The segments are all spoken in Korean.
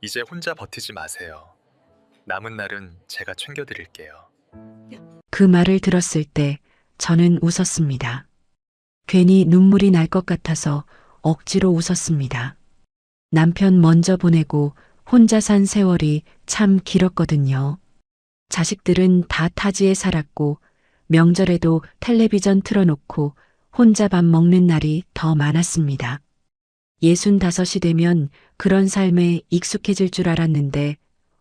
이제 혼자 버티지 마세요. 남은 날은 제가 챙겨드릴게요. 그 말을 들었을 때 저는 웃었습니다. 괜히 눈물이 날 것 같아서 억지로 웃었습니다. 남편 먼저 보내고 혼자 산 세월이 참 길었거든요. 자식들은 다 타지에 살았고 명절에도 텔레비전 틀어놓고 혼자 밥 먹는 날이 더 많았습니다. 65이 되면 그런 삶에 익숙해질 줄 알았는데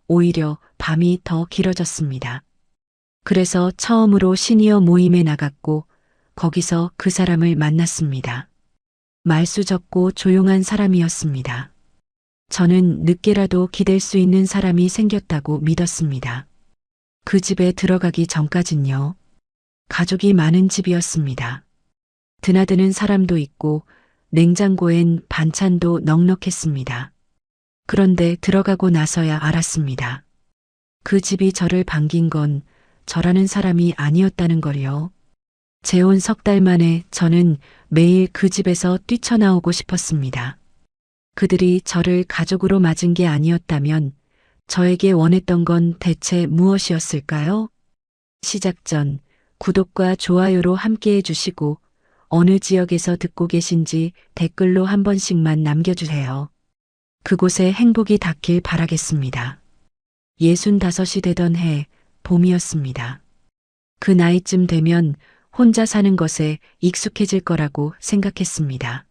오히려 밤이 더 길어졌습니다. 그래서 처음으로 시니어 모임에 나갔고 거기서 그 사람을 만났습니다. 말수 적고 조용한 사람이었습니다. 저는 늦게라도 기댈 수 있는 사람이 생겼다고 믿었습니다. 그 집에 들어가기 전까진요. 가족이 많은 집이었습니다. 드나드는 사람도 있고 냉장고엔 반찬도 넉넉했습니다. 그런데 들어가고 나서야 알았습니다. 그 집이 저를 반긴 건 저라는 사람이 아니었다는 걸요. 재혼 석 달 만에 저는 매일 그 집에서 뛰쳐나오고 싶었습니다. 그들이 저를 가족으로 맞은 게 아니었다면 저에게 원했던 건 대체 무엇이었을까요? 시작 전 구독과 좋아요로 함께 해주시고 어느 지역에서 듣고 계신지 댓글로 한 번씩만 남겨주세요. 그곳에 행복이 닿길 바라겠습니다. 65이 되던 해 봄이었습니다. 그 나이쯤 되면 혼자 사는 것에 익숙해질 거라고 생각했습니다.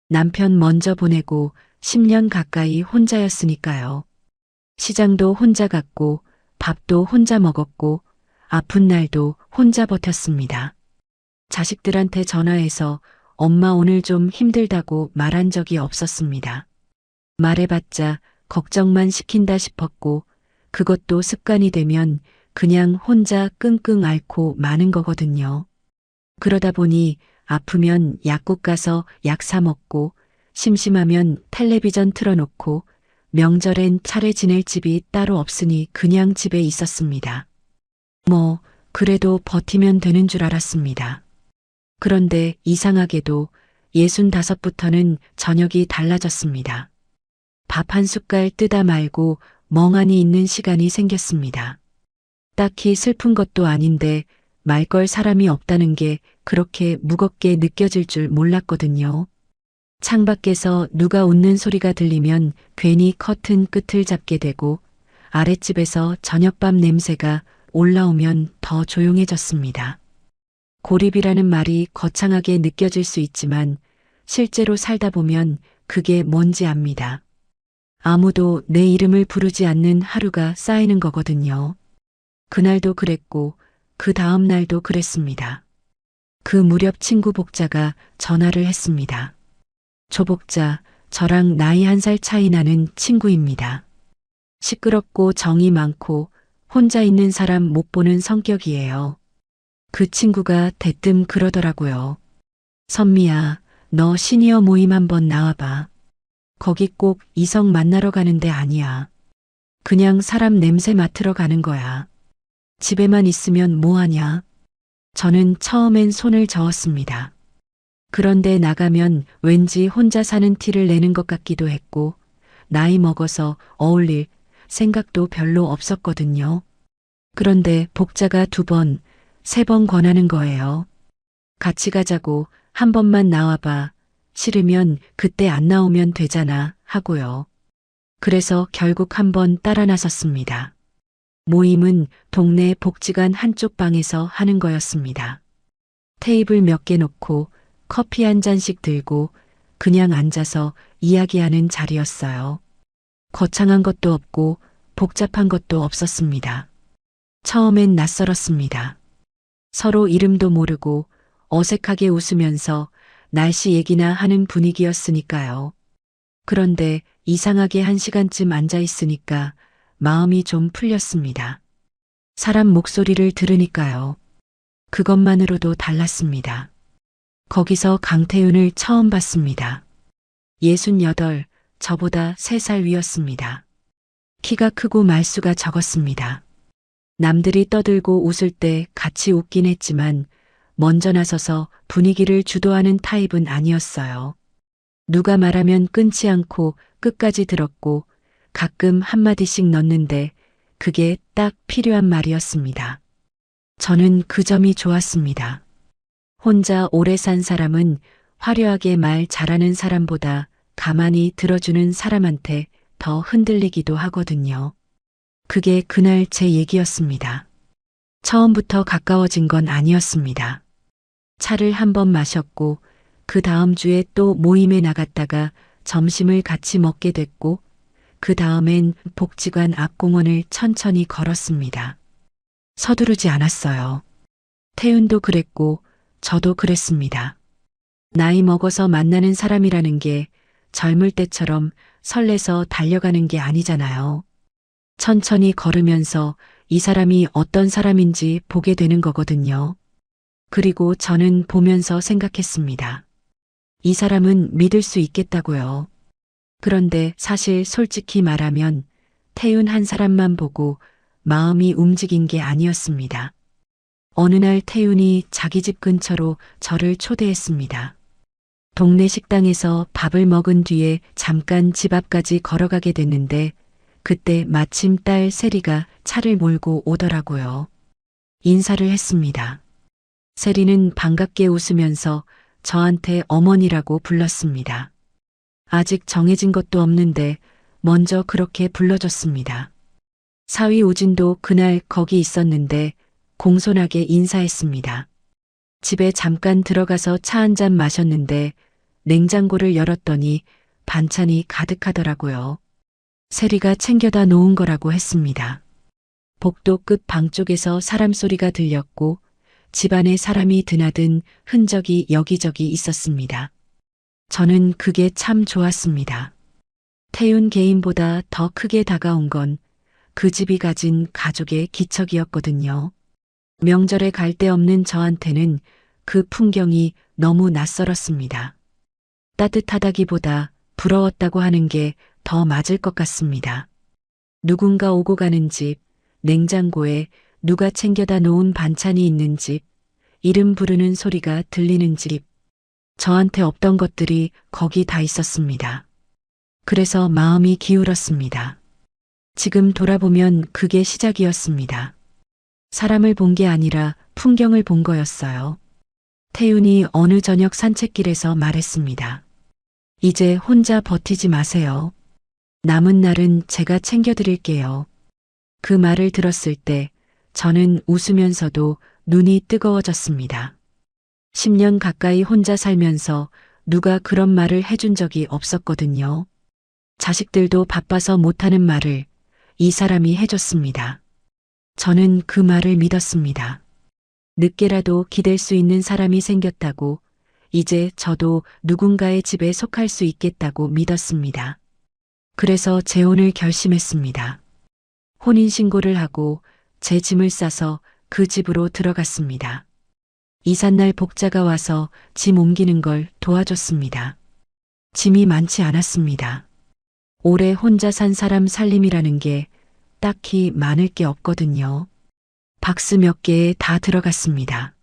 남편 먼저 보내고 10년 가까이 혼자였으니까요. 시장도 혼자 갔고 밥도 혼자 먹었고 아픈 날도 혼자 버텼습니다. 자식들한테 전화해서 엄마 오늘 좀 힘들다고 말한 적이 없었습니다. 말해봤자 걱정만 시킨다 싶었고 그것도 습관이 되면 그냥 혼자 끙끙 앓고 마는 거거든요. 그러다 보니 아프면 약국 가서 약 사 먹고 심심하면 텔레비전 틀어놓고 명절엔 차례 지낼 집이 따로 없으니 그냥 집에 있었습니다. 뭐 그래도 버티면 되는 줄 알았습니다. 그런데 이상하게도 65부터는 저녁이 달라졌습니다. 밥 한 숟갈 뜨다 말고 멍하니 있는 시간이 생겼습니다. 딱히 슬픈 것도 아닌데 말 걸 사람이 없다는 게 그렇게 무겁게 느껴질 줄 몰랐거든요. 창밖에서 누가 웃는 소리가 들리면 괜히 커튼 끝을 잡게 되고 아랫집에서 저녁밥 냄새가 올라오면 더 조용해졌습니다. 고립이라는 말이 거창하게 느껴질 수 있지만 실제로 살다 보면 그게 뭔지 압니다. 아무도 내 이름을 부르지 않는 하루가 쌓이는 거거든요. 그날도 그랬고 그 다음 날도 그랬습니다. 그 무렵 친구 복자가 전화를 했습니다. 조복자, 저랑 나이 1살 차이 나는 친구입니다. 시끄럽고 정이 많고 혼자 있는 사람 못 보는 성격이에요. 그 친구가 대뜸 그러더라고요. 선미야, 너 시니어 모임 한번 나와봐. 거기 꼭 이성 만나러 가는 데 아니야. 그냥 사람 냄새 맡으러 가는 거야. 집에만 있으면 뭐하냐? 저는 처음엔 손을 저었습니다. 그런데 나가면 왠지 혼자 사는 티를 내는 것 같기도 했고, 나이 먹어서 어울릴 생각도 별로 없었거든요. 그런데 복자가 2번, 3번 권하는 거예요. 같이 가자고 한 번만 나와봐. 싫으면 그때 안 나오면 되잖아 하고요. 그래서 결국 한 번 따라 나섰습니다. 모임은 동네 복지관 한쪽 방에서 하는 거였습니다. 테이블 몇 개 놓고 커피 한 잔씩 들고 그냥 앉아서 이야기하는 자리였어요. 거창한 것도 없고 복잡한 것도 없었습니다. 처음엔 낯설었습니다. 서로 이름도 모르고 어색하게 웃으면서 날씨 얘기나 하는 분위기였으니까요. 그런데 이상하게 1시간쯤 앉아 있으니까 마음이 좀 풀렸습니다. 사람 목소리를 들으니까요. 그것만으로도 달랐습니다. 거기서 강태윤을 처음 봤습니다. 68, 저보다 3살 위였습니다. 키가 크고 말수가 적었습니다. 남들이 떠들고 웃을 때 같이 웃긴 했지만 먼저 나서서 분위기를 주도하는 타입은 아니었어요. 누가 말하면 끊지 않고 끝까지 들었고 가끔 한마디씩 넣는데 그게 딱 필요한 말이었습니다. 저는 그 점이 좋았습니다. 혼자 오래 산 사람은 화려하게 말 잘하는 사람보다 가만히 들어주는 사람한테 더 흔들리기도 하거든요. 그게 그날 제 얘기였습니다. 처음부터 가까워진 건 아니었습니다. 차를 한 번 마셨고 그 다음 주에 또 모임에 나갔다가 점심을 같이 먹게 됐고 그 다음엔 복지관 앞 공원을 천천히 걸었습니다. 서두르지 않았어요. 태윤도 그랬고 저도 그랬습니다. 나이 먹어서 만나는 사람이라는 게 젊을 때처럼 설레서 달려가는 게 아니잖아요. 천천히 걸으면서 이 사람이 어떤 사람인지 보게 되는 거거든요. 그리고 저는 보면서 생각했습니다. 이 사람은 믿을 수 있겠다고요. 그런데 사실 솔직히 말하면 태윤 한 사람만 보고 마음이 움직인 게 아니었습니다. 어느 날 태윤이 자기 집 근처로 저를 초대했습니다. 동네 식당에서 밥을 먹은 뒤에 잠깐 집 앞까지 걸어가게 됐는데 그때 마침 딸 세리가 차를 몰고 오더라고요. 인사를 했습니다. 세리는 반갑게 웃으면서 저한테 어머니라고 불렀습니다. 아직 정해진 것도 없는데 먼저 그렇게 불러줬습니다. 사위 우진도 그날 거기 있었는데 공손하게 인사했습니다. 집에 잠깐 들어가서 차 한 잔 마셨는데 냉장고를 열었더니 반찬이 가득하더라고요. 세리가 챙겨다 놓은 거라고 했습니다. 복도 끝 방 쪽에서 사람 소리가 들렸고 집안에 사람이 드나든 흔적이 여기저기 있었습니다. 저는 그게 참 좋았습니다. 태윤 개인보다 더 크게 다가온 건 그 집이 가진 가족의 기척이었거든요. 명절에 갈 데 없는 저한테는 그 풍경이 너무 낯설었습니다. 따뜻하다기보다 부러웠다고 하는 게 더 맞을 것 같습니다. 누군가 오고 가는 집, 냉장고에 누가 챙겨다 놓은 반찬이 있는 집, 이름 부르는 소리가 들리는 집, 저한테 없던 것들이 거기 다 있었습니다. 그래서 마음이 기울었습니다. 지금 돌아보면 그게 시작이었습니다. 사람을 본 게 아니라 풍경을 본 거였어요. 태윤이 어느 저녁 산책길에서 말했습니다. 이제 혼자 버티지 마세요. 남은 날은 제가 챙겨드릴게요. 그 말을 들었을 때 저는 웃으면서도 눈이 뜨거워졌습니다. 10년 가까이 혼자 살면서 누가 그런 말을 해준 적이 없었거든요. 자식들도 바빠서 못하는 말을 이 사람이 해줬습니다. 저는 그 말을 믿었습니다. 늦게라도 기댈 수 있는 사람이 생겼다고, 이제 저도 누군가의 집에 속할 수 있겠다고 믿었습니다. 그래서 재혼을 결심했습니다. 혼인신고를 하고 제 짐을 싸서 그 집으로 들어갔습니다. 이삿날 복자가 와서 짐 옮기는 걸 도와줬습니다. 짐이 많지 않았습니다. 오래 혼자 산 사람 살림이라는 게 딱히 많을 게 없거든요. 박스 몇 개에 다 들어갔습니다.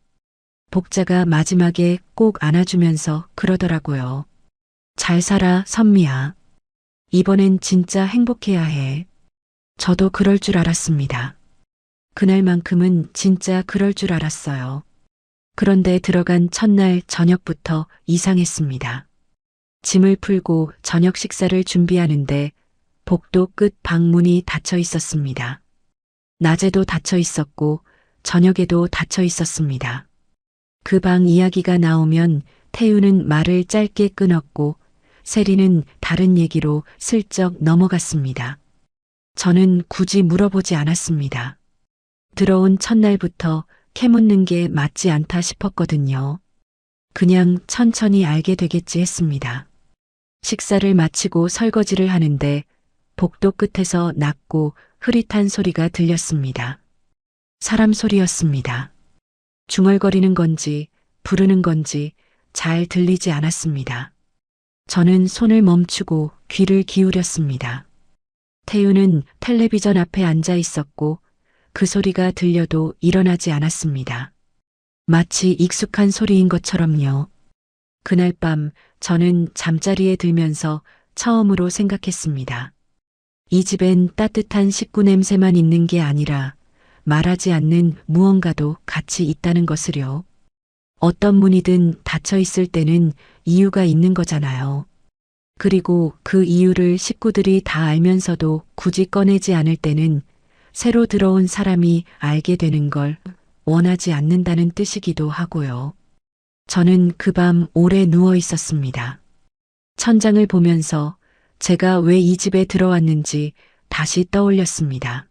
복자가 마지막에 꼭 안아주면서 그러더라고요. 잘 살아, 선미야. 이번엔 진짜 행복해야 해. 저도 그럴 줄 알았습니다. 그날만큼은 진짜 그럴 줄 알았어요. 그런데 들어간 첫날 저녁부터 이상했습니다. 짐을 풀고 저녁 식사를 준비하는데 복도 끝 방문이 닫혀 있었습니다. 낮에도 닫혀 있었고 저녁에도 닫혀 있었습니다. 그 방 이야기가 나오면 태윤은 말을 짧게 끊었고 세리는 다른 얘기로 슬쩍 넘어갔습니다. 저는 굳이 물어보지 않았습니다. 들어온 첫날부터 캐묻는 게 맞지 않다 싶었거든요. 그냥 천천히 알게 되겠지 했습니다. 식사를 마치고 설거지를 하는데 복도 끝에서 낮고 흐릿한 소리가 들렸습니다. 사람 소리였습니다. 중얼거리는 건지 부르는 건지 잘 들리지 않았습니다. 저는 손을 멈추고 귀를 기울였습니다. 태윤은 텔레비전 앞에 앉아 있었고 그 소리가 들려도 일어나지 않았습니다. 마치 익숙한 소리인 것처럼요. 그날 밤 저는 잠자리에 들면서 처음으로 생각했습니다. 이 집엔 따뜻한 식구 냄새만 있는 게 아니라 말하지 않는 무언가도 같이 있다는 것을요. 어떤 문이든 닫혀 있을 때는 이유가 있는 거잖아요. 그리고 그 이유를 식구들이 다 알면서도 굳이 꺼내지 않을 때는 새로 들어온 사람이 알게 되는 걸 원하지 않는다는 뜻이기도 하고요. 저는 그 밤 오래 누워 있었습니다. 천장을 보면서 제가 왜 이 집에 들어왔는지 다시 떠올렸습니다.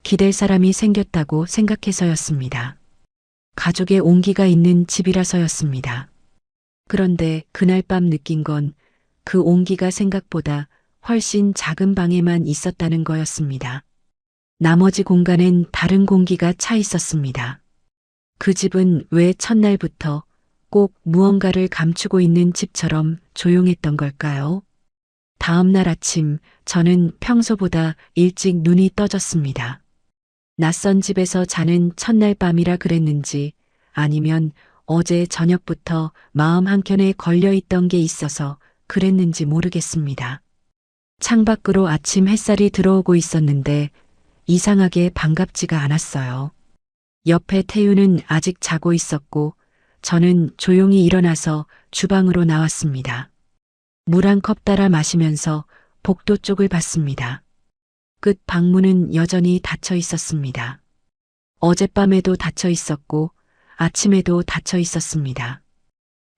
기댈 사람이 생겼다고 생각해서였습니다. 가족의 온기가 있는 집이라서였습니다. 그런데 그날 밤 느낀 건 그 온기가 생각보다 훨씬 작은 방에만 있었다는 거였습니다. 나머지 공간엔 다른 공기가 차 있었습니다. 그 집은 왜 첫날부터 꼭 무언가를 감추고 있는 집처럼 조용했던 걸까요? 다음 날 아침 저는 평소보다 일찍 눈이 떠졌습니다. 낯선 집에서 자는 첫날 밤이라 그랬는지 아니면 어제 저녁부터 마음 한켠에 걸려 있던 게 있어서 그랬는지 모르겠습니다. 창밖으로 아침 햇살이 들어오고 있었는데 이상하게 반갑지가 않았어요. 옆에 태유는 아직 자고 있었고 저는 조용히 일어나서 주방으로 나왔습니다. 물 한 컵 따라 마시면서 복도 쪽을 봤습니다. 끝 방문은 여전히 닫혀 있었습니다. 어젯밤에도 닫혀 있었고 아침에도 닫혀 있었습니다.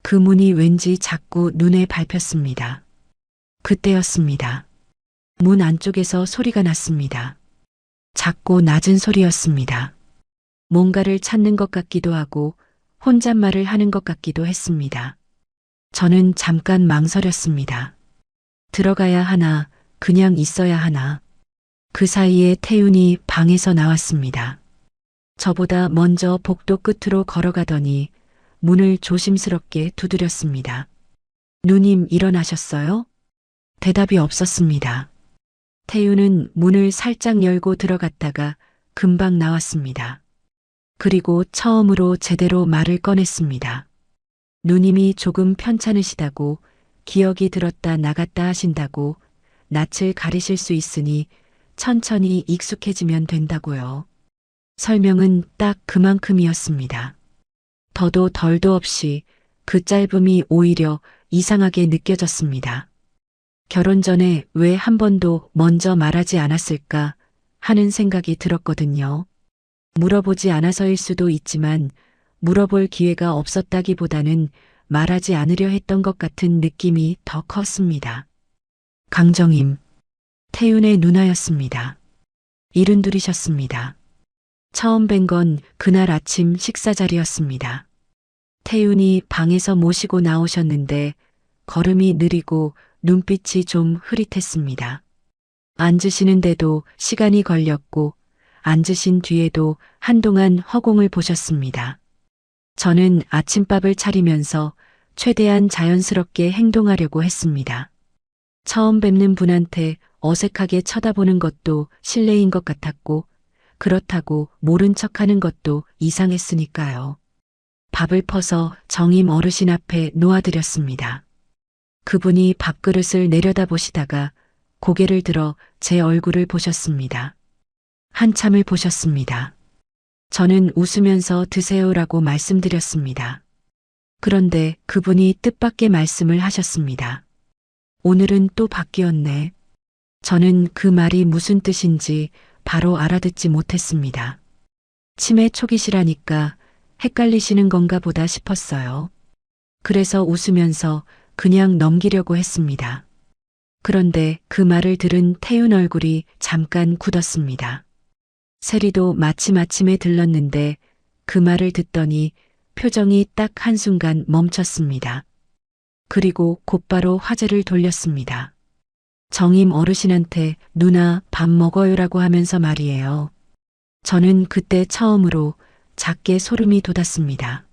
그 문이 왠지 자꾸 눈에 밟혔습니다. 그때였습니다. 문 안쪽에서 소리가 났습니다. 작고 낮은 소리였습니다. 뭔가를 찾는 것 같기도 하고 혼잣말을 하는 것 같기도 했습니다. 저는 잠깐 망설였습니다. 들어가야 하나, 그냥 있어야 하나. 그 사이에 태윤이 방에서 나왔습니다. 저보다 먼저 복도 끝으로 걸어가더니 문을 조심스럽게 두드렸습니다. 누님 일어나셨어요? 대답이 없었습니다. 태윤은 문을 살짝 열고 들어갔다가 금방 나왔습니다. 그리고 처음으로 제대로 말을 꺼냈습니다. 누님이 조금 편찮으시다고 기억이 들었다 나갔다 하신다고 낯을 가리실 수 있으니 천천히 익숙해지면 된다고요. 설명은 딱 그만큼이었습니다. 더도 덜도 없이 그 짧음이 오히려 이상하게 느껴졌습니다. 결혼 전에 왜 한 번도 먼저 말하지 않았을까 하는 생각이 들었거든요. 물어보지 않아서일 수도 있지만 물어볼 기회가 없었다기보다는 말하지 않으려 했던 것 같은 느낌이 더 컸습니다. 강정임, 태윤의 누나였습니다. 72이셨습니다. 처음 뵌 건 그날 아침 식사 자리였습니다. 태윤이 방에서 모시고 나오셨는데 걸음이 느리고 눈빛이 좀 흐릿했습니다. 앉으시는데도 시간이 걸렸고 앉으신 뒤에도 한동안 허공을 보셨습니다. 저는 아침밥을 차리면서 최대한 자연스럽게 행동하려고 했습니다. 처음 뵙는 분한테 어색하게 쳐다보는 것도 실례인 것 같았고 그렇다고 모른 척하는 것도 이상했으니까요. 밥을 퍼서 정임 어르신 앞에 놓아드렸습니다. 그분이 밥그릇을 내려다보시다가 고개를 들어 제 얼굴을 보셨습니다. 한참을 보셨습니다. 저는 웃으면서 드세요라고 말씀드렸습니다. 그런데 그분이 뜻밖의 말씀을 하셨습니다. 오늘은 또 바뀌었네. 저는 그 말이 무슨 뜻인지 바로 알아듣지 못했습니다. 치매 초기시라니까 헷갈리시는 건가 보다 싶었어요. 그래서 웃으면서 그냥 넘기려고 했습니다. 그런데 그 말을 들은 태윤 얼굴이 잠깐 굳었습니다. 세리도 마침 아침에 들렀는데 그 말을 듣더니 표정이 딱 한순간 멈췄습니다. 그리고 곧바로 화제를 돌렸습니다. 정임 어르신한테 누나 밥 먹어요라고 하면서 말이에요. 저는 그때 처음으로 작게 소름이 돋았습니다.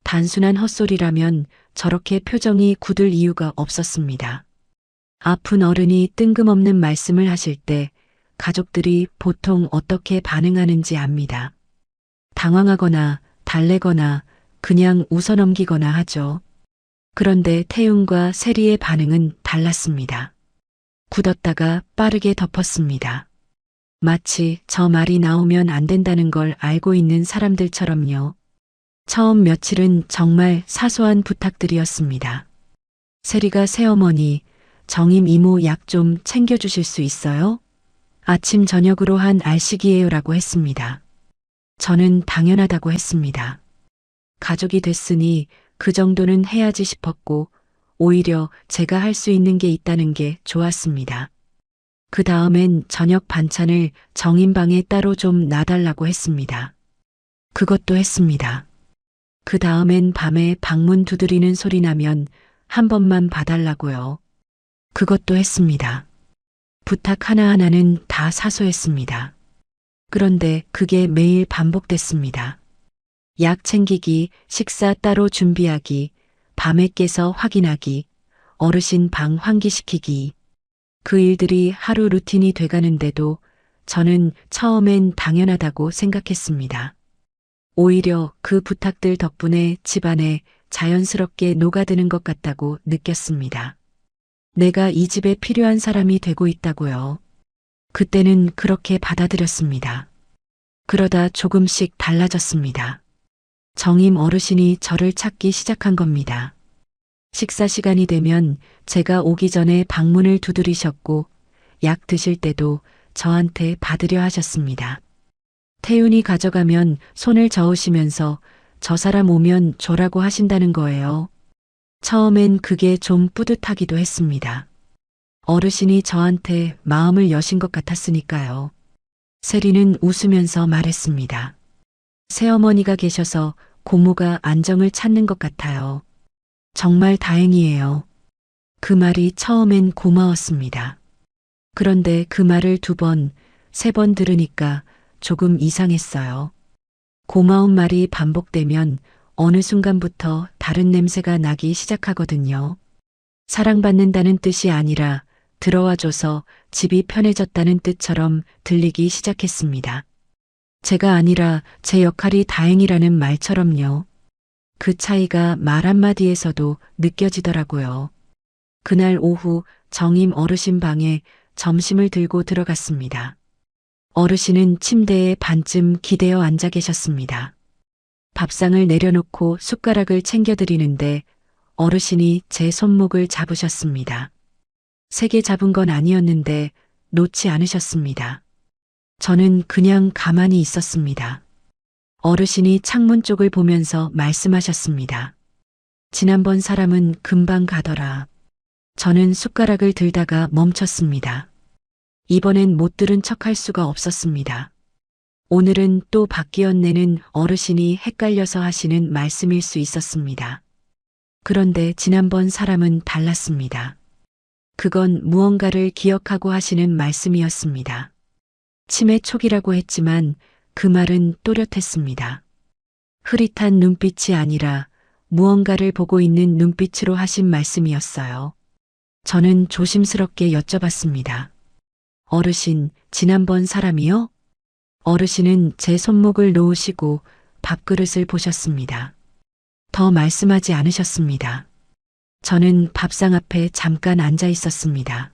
단순한 헛소리라면 저렇게 표정이 굳을 이유가 없었습니다. 아픈 어른이 뜬금없는 말씀을 하실 때 가족들이 보통 어떻게 반응하는지 압니다. 당황하거나 달래거나 그냥 웃어넘기거나 하죠. 그런데 태윤과 세리의 반응은 달랐습니다. 굳었다가 빠르게 덮었습니다. 마치 저 말이 나오면 안 된다는 걸 알고 있는 사람들처럼요. 처음 며칠은 정말 사소한 부탁들이었습니다. 세리가 새어머니, 정임 이모 약 좀 챙겨주실 수 있어요? 아침 저녁으로 한 알식이에요라고 했습니다. 저는 당연하다고 했습니다. 가족이 됐으니 그 정도는 해야지 싶었고 오히려 제가 할 수 있는 게 있다는 게 좋았습니다. 그 다음엔 저녁 반찬을 정인방에 따로 좀 놔달라고 했습니다. 그것도 했습니다. 그 다음엔 밤에 방문 두드리는 소리 나면 한 번만 봐달라고요. 그것도 했습니다. 부탁 하나하나는 다 사소했습니다. 그런데 그게 매일 반복됐습니다. 약 챙기기, 식사 따로 준비하기, 밤에 깨서 확인하기, 어르신 방 환기시키기. 그 일들이 하루 루틴이 돼가는데도 저는 처음엔 당연하다고 생각했습니다. 오히려 그 부탁들 덕분에 집안에 자연스럽게 녹아드는 것 같다고 느꼈습니다. 내가 이 집에 필요한 사람이 되고 있다고요. 그때는 그렇게 받아들였습니다. 그러다 조금씩 달라졌습니다. 정임 어르신이 저를 찾기 시작한 겁니다. 식사 시간이 되면 제가 오기 전에 방문을 두드리셨고 약 드실 때도 저한테 받으려 하셨습니다. 태윤이 가져가면 손을 저으시면서 저 사람 오면 줘라고 하신다는 거예요. 처음엔 그게 좀 뿌듯하기도 했습니다. 어르신이 저한테 마음을 여신 것 같았으니까요. 세리는 웃으면서 말했습니다. 새어머니가 계셔서 고모가 안정을 찾는 것 같아요. 정말 다행이에요. 그 말이 처음엔 고마웠습니다. 그런데 그 말을 2번, 3번 들으니까 조금 이상했어요. 고마운 말이 반복되면 어느 순간부터 다른 냄새가 나기 시작하거든요. 사랑받는다는 뜻이 아니라 들어와줘서 집이 편해졌다는 뜻처럼 들리기 시작했습니다. 제가 아니라 제 역할이 다행이라는 말처럼요. 그 차이가 말 한마디에서도 느껴지더라고요. 그날 오후 정임 어르신 방에 점심을 들고 들어갔습니다. 어르신은 침대에 반쯤 기대어 앉아 계셨습니다. 밥상을 내려놓고 숟가락을 챙겨드리는데 어르신이 제 손목을 잡으셨습니다. 세게 잡은 건 아니었는데 놓지 않으셨습니다. 저는 그냥 가만히 있었습니다. 어르신이 창문 쪽을 보면서 말씀하셨습니다. 지난번 사람은 금방 가더라. 저는 숟가락을 들다가 멈췄습니다. 이번엔 못 들은 척할 수가 없었습니다. 오늘은 또 바뀌었네는 어르신이 헷갈려서 하시는 말씀일 수 있었습니다. 그런데 지난번 사람은 달랐습니다. 그건 무언가를 기억하고 하시는 말씀이었습니다. 치매 초기라고 했지만 그 말은 또렷했습니다. 흐릿한 눈빛이 아니라 무언가를 보고 있는 눈빛으로 하신 말씀이었어요. 저는 조심스럽게 여쭤봤습니다. 어르신, 지난번 사람이요? 어르신은 제 손목을 놓으시고 밥그릇을 보셨습니다. 더 말씀하지 않으셨습니다. 저는 밥상 앞에 잠깐 앉아 있었습니다.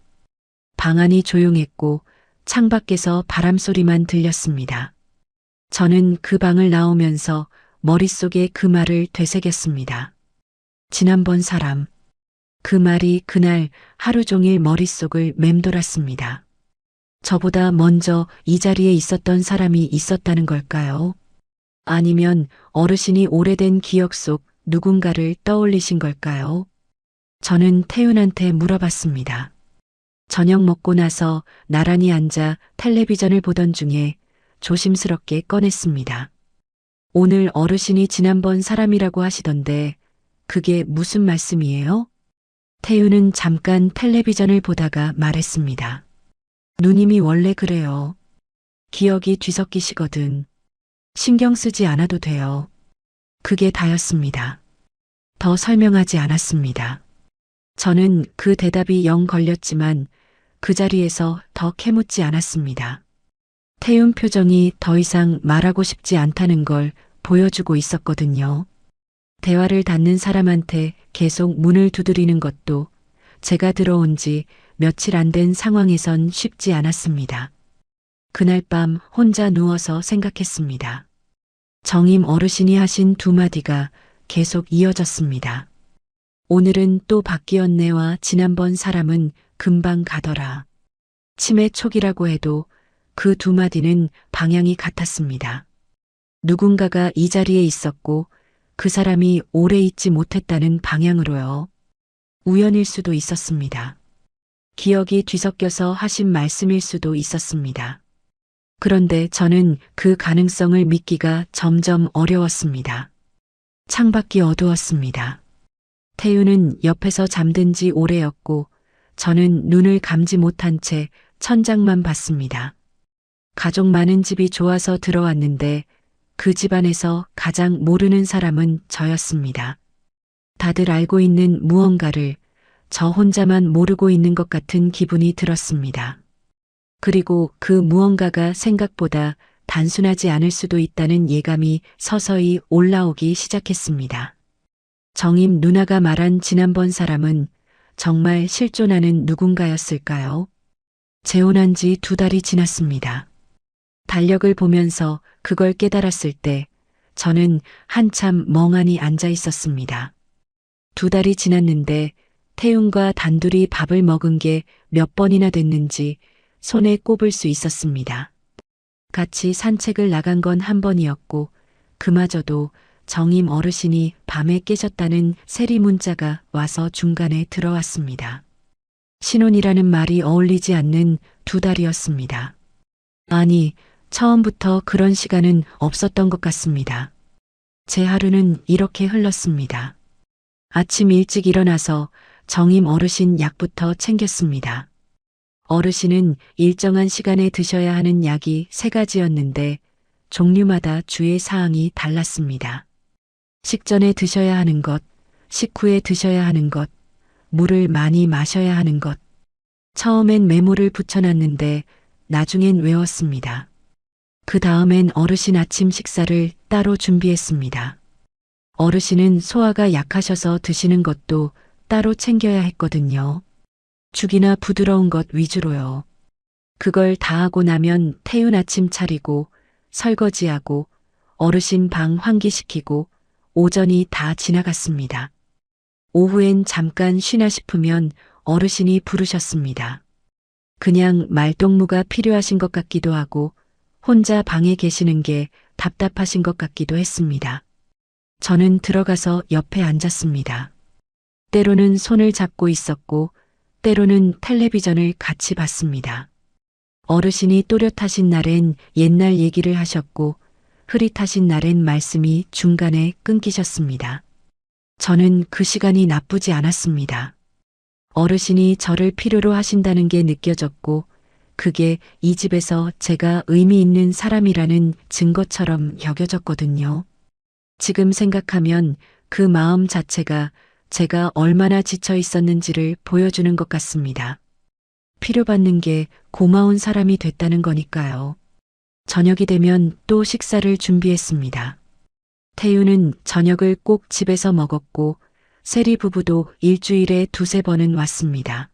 방 안이 조용했고 창밖에서 바람 소리만 들렸습니다. 저는 그 방을 나오면서 머릿속에 그 말을 되새겼습니다. 지난번 사람. 그 말이 그날 하루 종일 머릿속을 맴돌았습니다. 저보다 먼저 이 자리에 있었던 사람이 있었다는 걸까요? 아니면 어르신이 오래된 기억 속 누군가를 떠올리신 걸까요? 저는 태윤한테 물어봤습니다. 저녁 먹고 나서 나란히 앉아 텔레비전을 보던 중에 조심스럽게 꺼냈습니다. 오늘 어르신이 지난번 사람이라고 하시던데 그게 무슨 말씀이에요? 태윤은 잠깐 텔레비전을 보다가 말했습니다. 누님이 원래 그래요. 기억이 뒤섞이시거든. 신경 쓰지 않아도 돼요. 그게 다였습니다. 더 설명하지 않았습니다. 저는 그 대답이 영 걸렸지만 그 자리에서 더 캐묻지 않았습니다. 태윤 표정이 더 이상 말하고 싶지 않다는 걸 보여주고 있었거든요. 대화를 닫는 사람한테 계속 문을 두드리는 것도 제가 들어온 지 며칠 안 된 상황에선 쉽지 않았습니다. 그날 밤 혼자 누워서 생각했습니다. 정임 어르신이 하신 두 마디가 계속 이어졌습니다. 오늘은 또 바뀌었네와 지난번 사람은 금방 가더라. 치매 초기라고 해도 그 두 마디는 방향이 같았습니다. 누군가가 이 자리에 있었고 그 사람이 오래 있지 못했다는 방향으로요. 우연일 수도 있었습니다. 기억이 뒤섞여서 하신 말씀일 수도 있었습니다. 그런데 저는 그 가능성을 믿기가 점점 어려웠습니다. 창밖이 어두웠습니다. 태우는 옆에서 잠든 지 오래였고 저는 눈을 감지 못한 채 천장만 봤습니다. 가족 많은 집이 좋아서 들어왔는데 그 집안에서 가장 모르는 사람은 저였습니다. 다들 알고 있는 무언가를 저 혼자만 모르고 있는 것 같은 기분이 들었습니다. 그리고 그 무언가가 생각보다 단순하지 않을 수도 있다는 예감이 서서히 올라오기 시작했습니다. 정임 누나가 말한 지난번 사람은 정말 실존하는 누군가였을까요? 재혼한 지 2달이 지났습니다. 달력을 보면서 그걸 깨달았을 때 저는 한참 멍하니 앉아 있었습니다. 2달이 지났는데 태윤과 단둘이 밥을 먹은 게 몇 번이나 됐는지 손에 꼽을 수 있었습니다. 같이 산책을 나간 건 한 번이었고 그마저도 정임 어르신이 밤에 깨셨다는 세리 문자가 와서 중간에 들어왔습니다. 신혼이라는 말이 어울리지 않는 2달이었습니다. 아니, 처음부터 그런 시간은 없었던 것 같습니다. 제 하루는 이렇게 흘렀습니다. 아침 일찍 일어나서 정임 어르신 약부터 챙겼습니다. 어르신은 일정한 시간에 드셔야 하는 약이 3가지였는데 종류마다 주의 사항이 달랐습니다. 식전에 드셔야 하는 것, 식후에 드셔야 하는 것, 물을 많이 마셔야 하는 것. 처음엔 메모를 붙여놨는데 나중엔 외웠습니다. 그 다음엔 어르신 아침 식사를 따로 준비했습니다. 어르신은 소화가 약하셔서 드시는 것도 따로 챙겨야 했거든요. 죽이나 부드러운 것 위주로요. 그걸 다 하고 나면 태윤 아침 차리고 설거지하고 어르신 방 환기시키고 오전이 다 지나갔습니다. 오후엔 잠깐 쉬나 싶으면 어르신이 부르셨습니다. 그냥 말동무가 필요하신 것 같기도 하고 혼자 방에 계시는 게 답답하신 것 같기도 했습니다. 저는 들어가서 옆에 앉았습니다. 때로는 손을 잡고 있었고 때로는 텔레비전을 같이 봤습니다. 어르신이 또렷하신 날엔 옛날 얘기를 하셨고 흐릿하신 날엔 말씀이 중간에 끊기셨습니다. 저는 그 시간이 나쁘지 않았습니다. 어르신이 저를 필요로 하신다는 게 느껴졌고 그게 이 집에서 제가 의미 있는 사람이라는 증거처럼 여겨졌거든요. 지금 생각하면 그 마음 자체가 제가 얼마나 지쳐 있었는지를 보여주는 것 같습니다. 필요받는 게 고마운 사람이 됐다는 거니까요. 저녁이 되면 또 식사를 준비했습니다. 태윤은 저녁을 꼭 집에서 먹었고 세리 부부도 일주일에 2~3번은 왔습니다.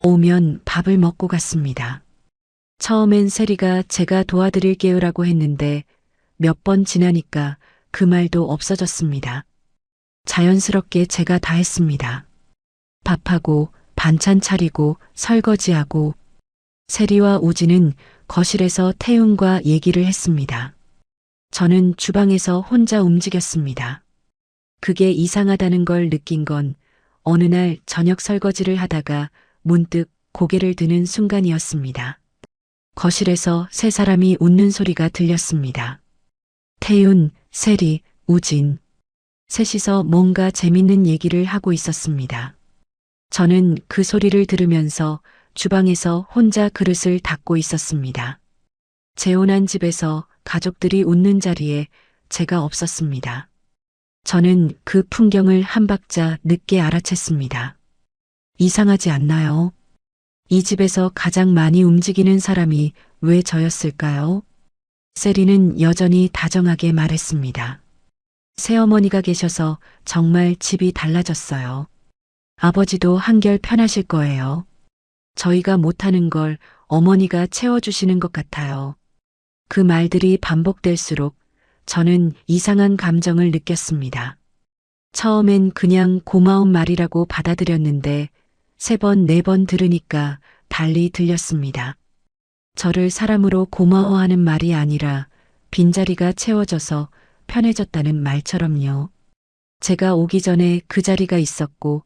오면 밥을 먹고 갔습니다. 처음엔 세리가 제가 도와드릴게요라고 했는데 몇 번 지나니까 그 말도 없어졌습니다. 자연스럽게 제가 다 했습니다. 밥하고 반찬 차리고 설거지하고 세리와 우진은 거실에서 태윤과 얘기를 했습니다. 저는 주방에서 혼자 움직였습니다. 그게 이상하다는 걸 느낀 건 어느 날 저녁 설거지를 하다가 문득 고개를 드는 순간이었습니다. 거실에서 3사람이 웃는 소리가 들렸습니다. 태윤, 세리, 우진. 셋이서 뭔가 재밌는 얘기를 하고 있었습니다. 저는 그 소리를 들으면서 주방에서 혼자 그릇을 닦고 있었습니다. 재혼한 집에서 가족들이 웃는 자리에 제가 없었습니다. 저는 그 풍경을 한 박자 늦게 알아챘습니다. 이상하지 않나요? 이 집에서 가장 많이 움직이는 사람이 왜 저였을까요? 세리는 여전히 다정하게 말했습니다. 새어머니가 계셔서 정말 집이 달라졌어요. 아버지도 한결 편하실 거예요. 저희가 못하는 걸 어머니가 채워주시는 것 같아요. 그 말들이 반복될수록 저는 이상한 감정을 느꼈습니다. 처음엔 그냥 고마운 말이라고 받아들였는데 3번, 4번 들으니까 달리 들렸습니다. 저를 사람으로 고마워하는 말이 아니라 빈자리가 채워져서 편해졌다는 말처럼요. 제가 오기 전에 그 자리가 있었고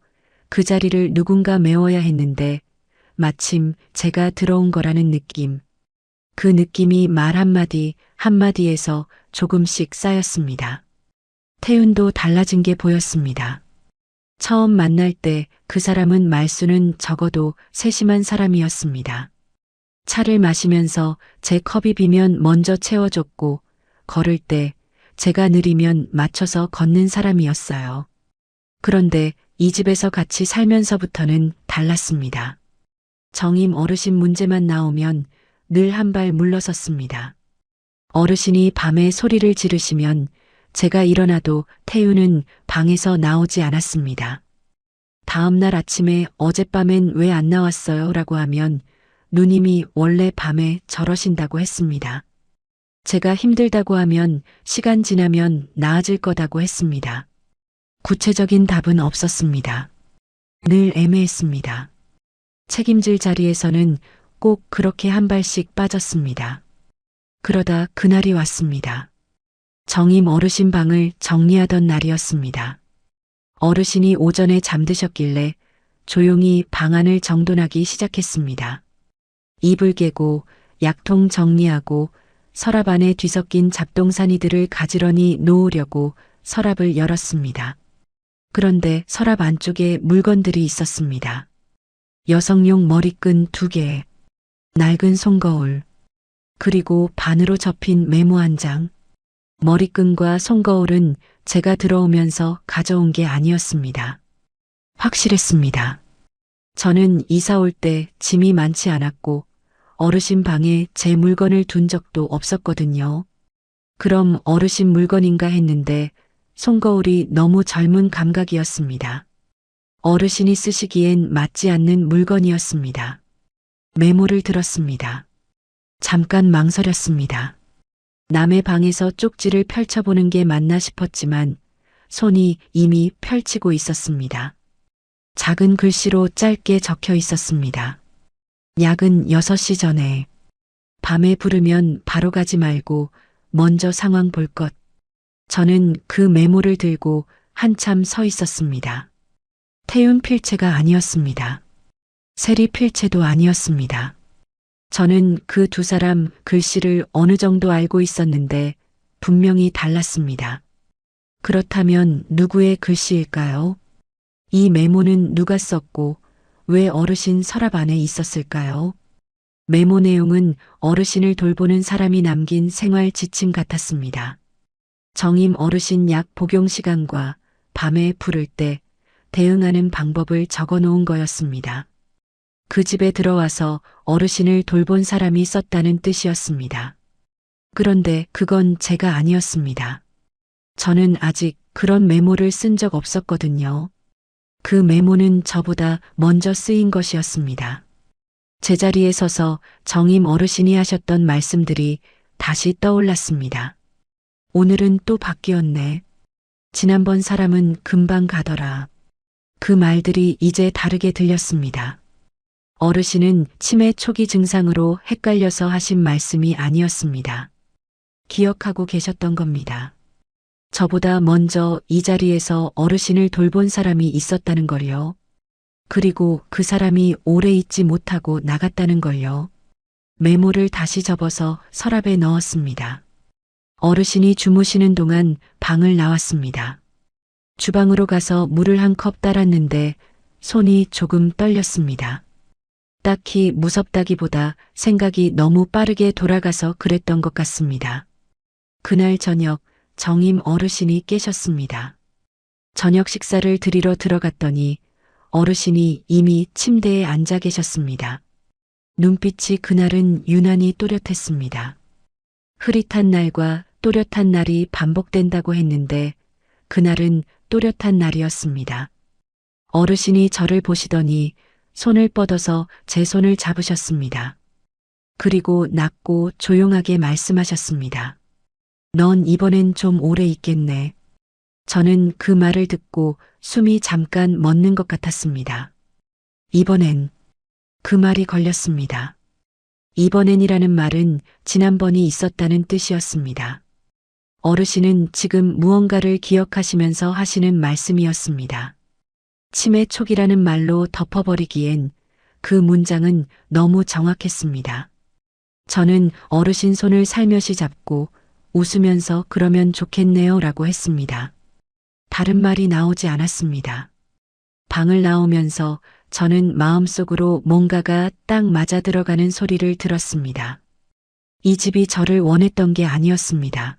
그 자리를 누군가 메워야 했는데 마침 제가 들어온 거라는 느낌. 그 느낌이 말 한마디 한마디에서 조금씩 쌓였습니다. 태윤도 달라진 게 보였습니다. 처음 만날 때 그 사람은 말수는 적어도 세심한 사람이었습니다. 차를 마시면서 제 컵이 비면 먼저 채워줬고 걸을 때 제가 느리면 맞춰서 걷는 사람이었어요. 그런데 이 집에서 같이 살면서부터는 달랐습니다. 정임 어르신 문제만 나오면 늘 한 발 물러섰습니다. 어르신이 밤에 소리를 지르시면 제가 일어나도 태윤은 방에서 나오지 않았습니다. 다음 날 아침에 어젯밤엔 왜 안 나왔어요? 라고 하면 누님이 원래 밤에 저러신다고 했습니다. 제가 힘들다고 하면 시간 지나면 나아질 거다고 했습니다. 구체적인 답은 없었습니다. 늘 애매했습니다. 책임질 자리에서는 꼭 그렇게 한 발씩 빠졌습니다. 그러다 그날이 왔습니다. 정임 어르신 방을 정리하던 날이었습니다. 어르신이 오전에 잠드셨길래 조용히 방안을 정돈하기 시작했습니다. 이불 개고 약통 정리하고 서랍 안에 뒤섞인 잡동사니들을 가지런히 놓으려고 서랍을 열었습니다. 그런데 서랍 안쪽에 물건들이 있었습니다. 여성용 머리끈 2개, 낡은 손거울, 그리고 반으로 접힌 메모 한 장. 머리끈과 손거울은 제가 들어오면서 가져온 게 아니었습니다. 확실했습니다. 저는 이사 올 때 짐이 많지 않았고 어르신 방에 제 물건을 둔 적도 없었거든요. 그럼 어르신 물건인가 했는데 손거울이 너무 젊은 감각이었습니다. 어르신이 쓰시기엔 맞지 않는 물건이었습니다. 메모를 들었습니다. 잠깐 망설였습니다. 남의 방에서 쪽지를 펼쳐보는 게 맞나 싶었지만 손이 이미 펼치고 있었습니다. 작은 글씨로 짧게 적혀 있었습니다. 야근 6시 전에. 밤에 부르면 바로 가지 말고 먼저 상황 볼 것. 저는 그 메모를 들고 한참 서 있었습니다. 태윤 필체가 아니었습니다. 세리 필체도 아니었습니다. 저는 그 2사람 글씨를 어느 정도 알고 있었는데 분명히 달랐습니다. 그렇다면 누구의 글씨일까요? 이 메모는 누가 썼고 왜 어르신 서랍 안에 있었을까요? 메모 내용은 어르신을 돌보는 사람이 남긴 생활 지침 같았습니다. 정임 어르신 약 복용 시간과 밤에 부를 때 대응하는 방법을 적어 놓은 거였습니다. 그 집에 들어와서 어르신을 돌본 사람이 썼다는 뜻이었습니다. 그런데 그건 제가 아니었습니다. 저는 아직 그런 메모를 쓴 적 없었거든요. 그 메모는 저보다 먼저 쓰인 것이었습니다. 제자리에 서서 정임 어르신이 하셨던 말씀들이 다시 떠올랐습니다. 오늘은 또 바뀌었네. 지난번 사람은 금방 가더라. 그 말들이 이제 다르게 들렸습니다. 어르신은 치매 초기 증상으로 헷갈려서 하신 말씀이 아니었습니다. 기억하고 계셨던 겁니다. 저보다 먼저 이 자리에서 어르신을 돌본 사람이 있었다는 걸요. 그리고 그 사람이 오래 있지 못하고 나갔다는 걸요. 메모를 다시 접어서 서랍에 넣었습니다. 어르신이 주무시는 동안 방을 나왔습니다. 주방으로 가서 물을 한 컵 따랐는데 손이 조금 떨렸습니다. 딱히 무섭다기보다 생각이 너무 빠르게 돌아가서 그랬던 것 같습니다. 그날 저녁 정임 어르신이 깨셨습니다. 저녁 식사를 드리러 들어갔더니 어르신이 이미 침대에 앉아 계셨습니다. 눈빛이 그날은 유난히 또렷했습니다. 흐릿한 날과 또렷한 날이 반복된다고 했는데 그날은 또렷한 날이었습니다. 어르신이 저를 보시더니 손을 뻗어서 제 손을 잡으셨습니다. 그리고 낮고 조용하게 말씀하셨습니다. 넌 이번엔 좀 오래 있겠네. 저는 그 말을 듣고 숨이 잠깐 멎는 것 같았습니다. 이번엔 그 말이 걸렸습니다. 이번엔이라는 말은 지난번이 있었다는 뜻이었습니다. 어르신은 지금 무언가를 기억하시면서 하시는 말씀이었습니다. 치매 초기라는 말로 덮어버리기엔 그 문장은 너무 정확했습니다. 저는 어르신 손을 살며시 잡고 웃으면서 그러면 좋겠네요 라고 했습니다. 다른 말이 나오지 않았습니다. 방을 나오면서 저는 마음속으로 뭔가가 딱 맞아 들어가는 소리를 들었습니다. 이 집이 저를 원했던 게 아니었습니다.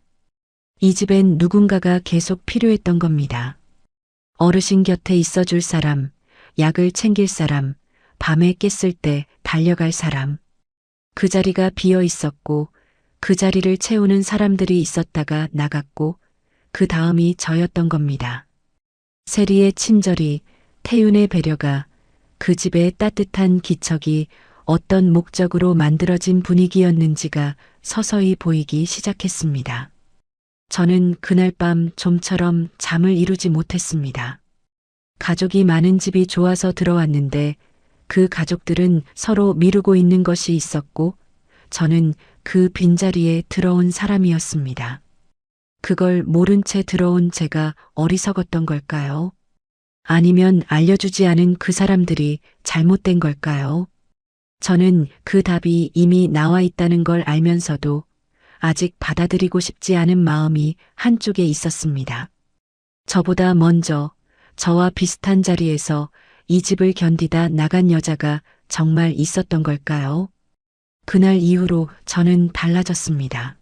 이 집엔 누군가가 계속 필요했던 겁니다. 어르신 곁에 있어줄 사람, 약을 챙길 사람, 밤에 깼을 때 달려갈 사람. 그 자리가 비어 있었고 그 자리를 채우는 사람들이 있었다가 나갔고 그 다음이 저였던 겁니다. 세리의 친절이, 태윤의 배려가, 그 집의 따뜻한 기척이 어떤 목적으로 만들어진 분위기였는지가 서서히 보이기 시작했습니다. 저는 그날 밤 좀처럼 잠을 이루지 못했습니다. 가족이 많은 집이 좋아서 들어왔는데 그 가족들은 서로 미루고 있는 것이 있었고 저는 그 빈자리에 들어온 사람이었습니다. 그걸 모른 채 들어온 제가 어리석었던 걸까요? 아니면 알려주지 않은 그 사람들이 잘못된 걸까요? 저는 그 답이 이미 나와 있다는 걸 알면서도 아직 받아들이고 싶지 않은 마음이 한쪽에 있었습니다. 저보다 먼저 저와 비슷한 자리에서 이 집을 견디다 나간 여자가 정말 있었던 걸까요? 그날 이후로 저는 달라졌습니다.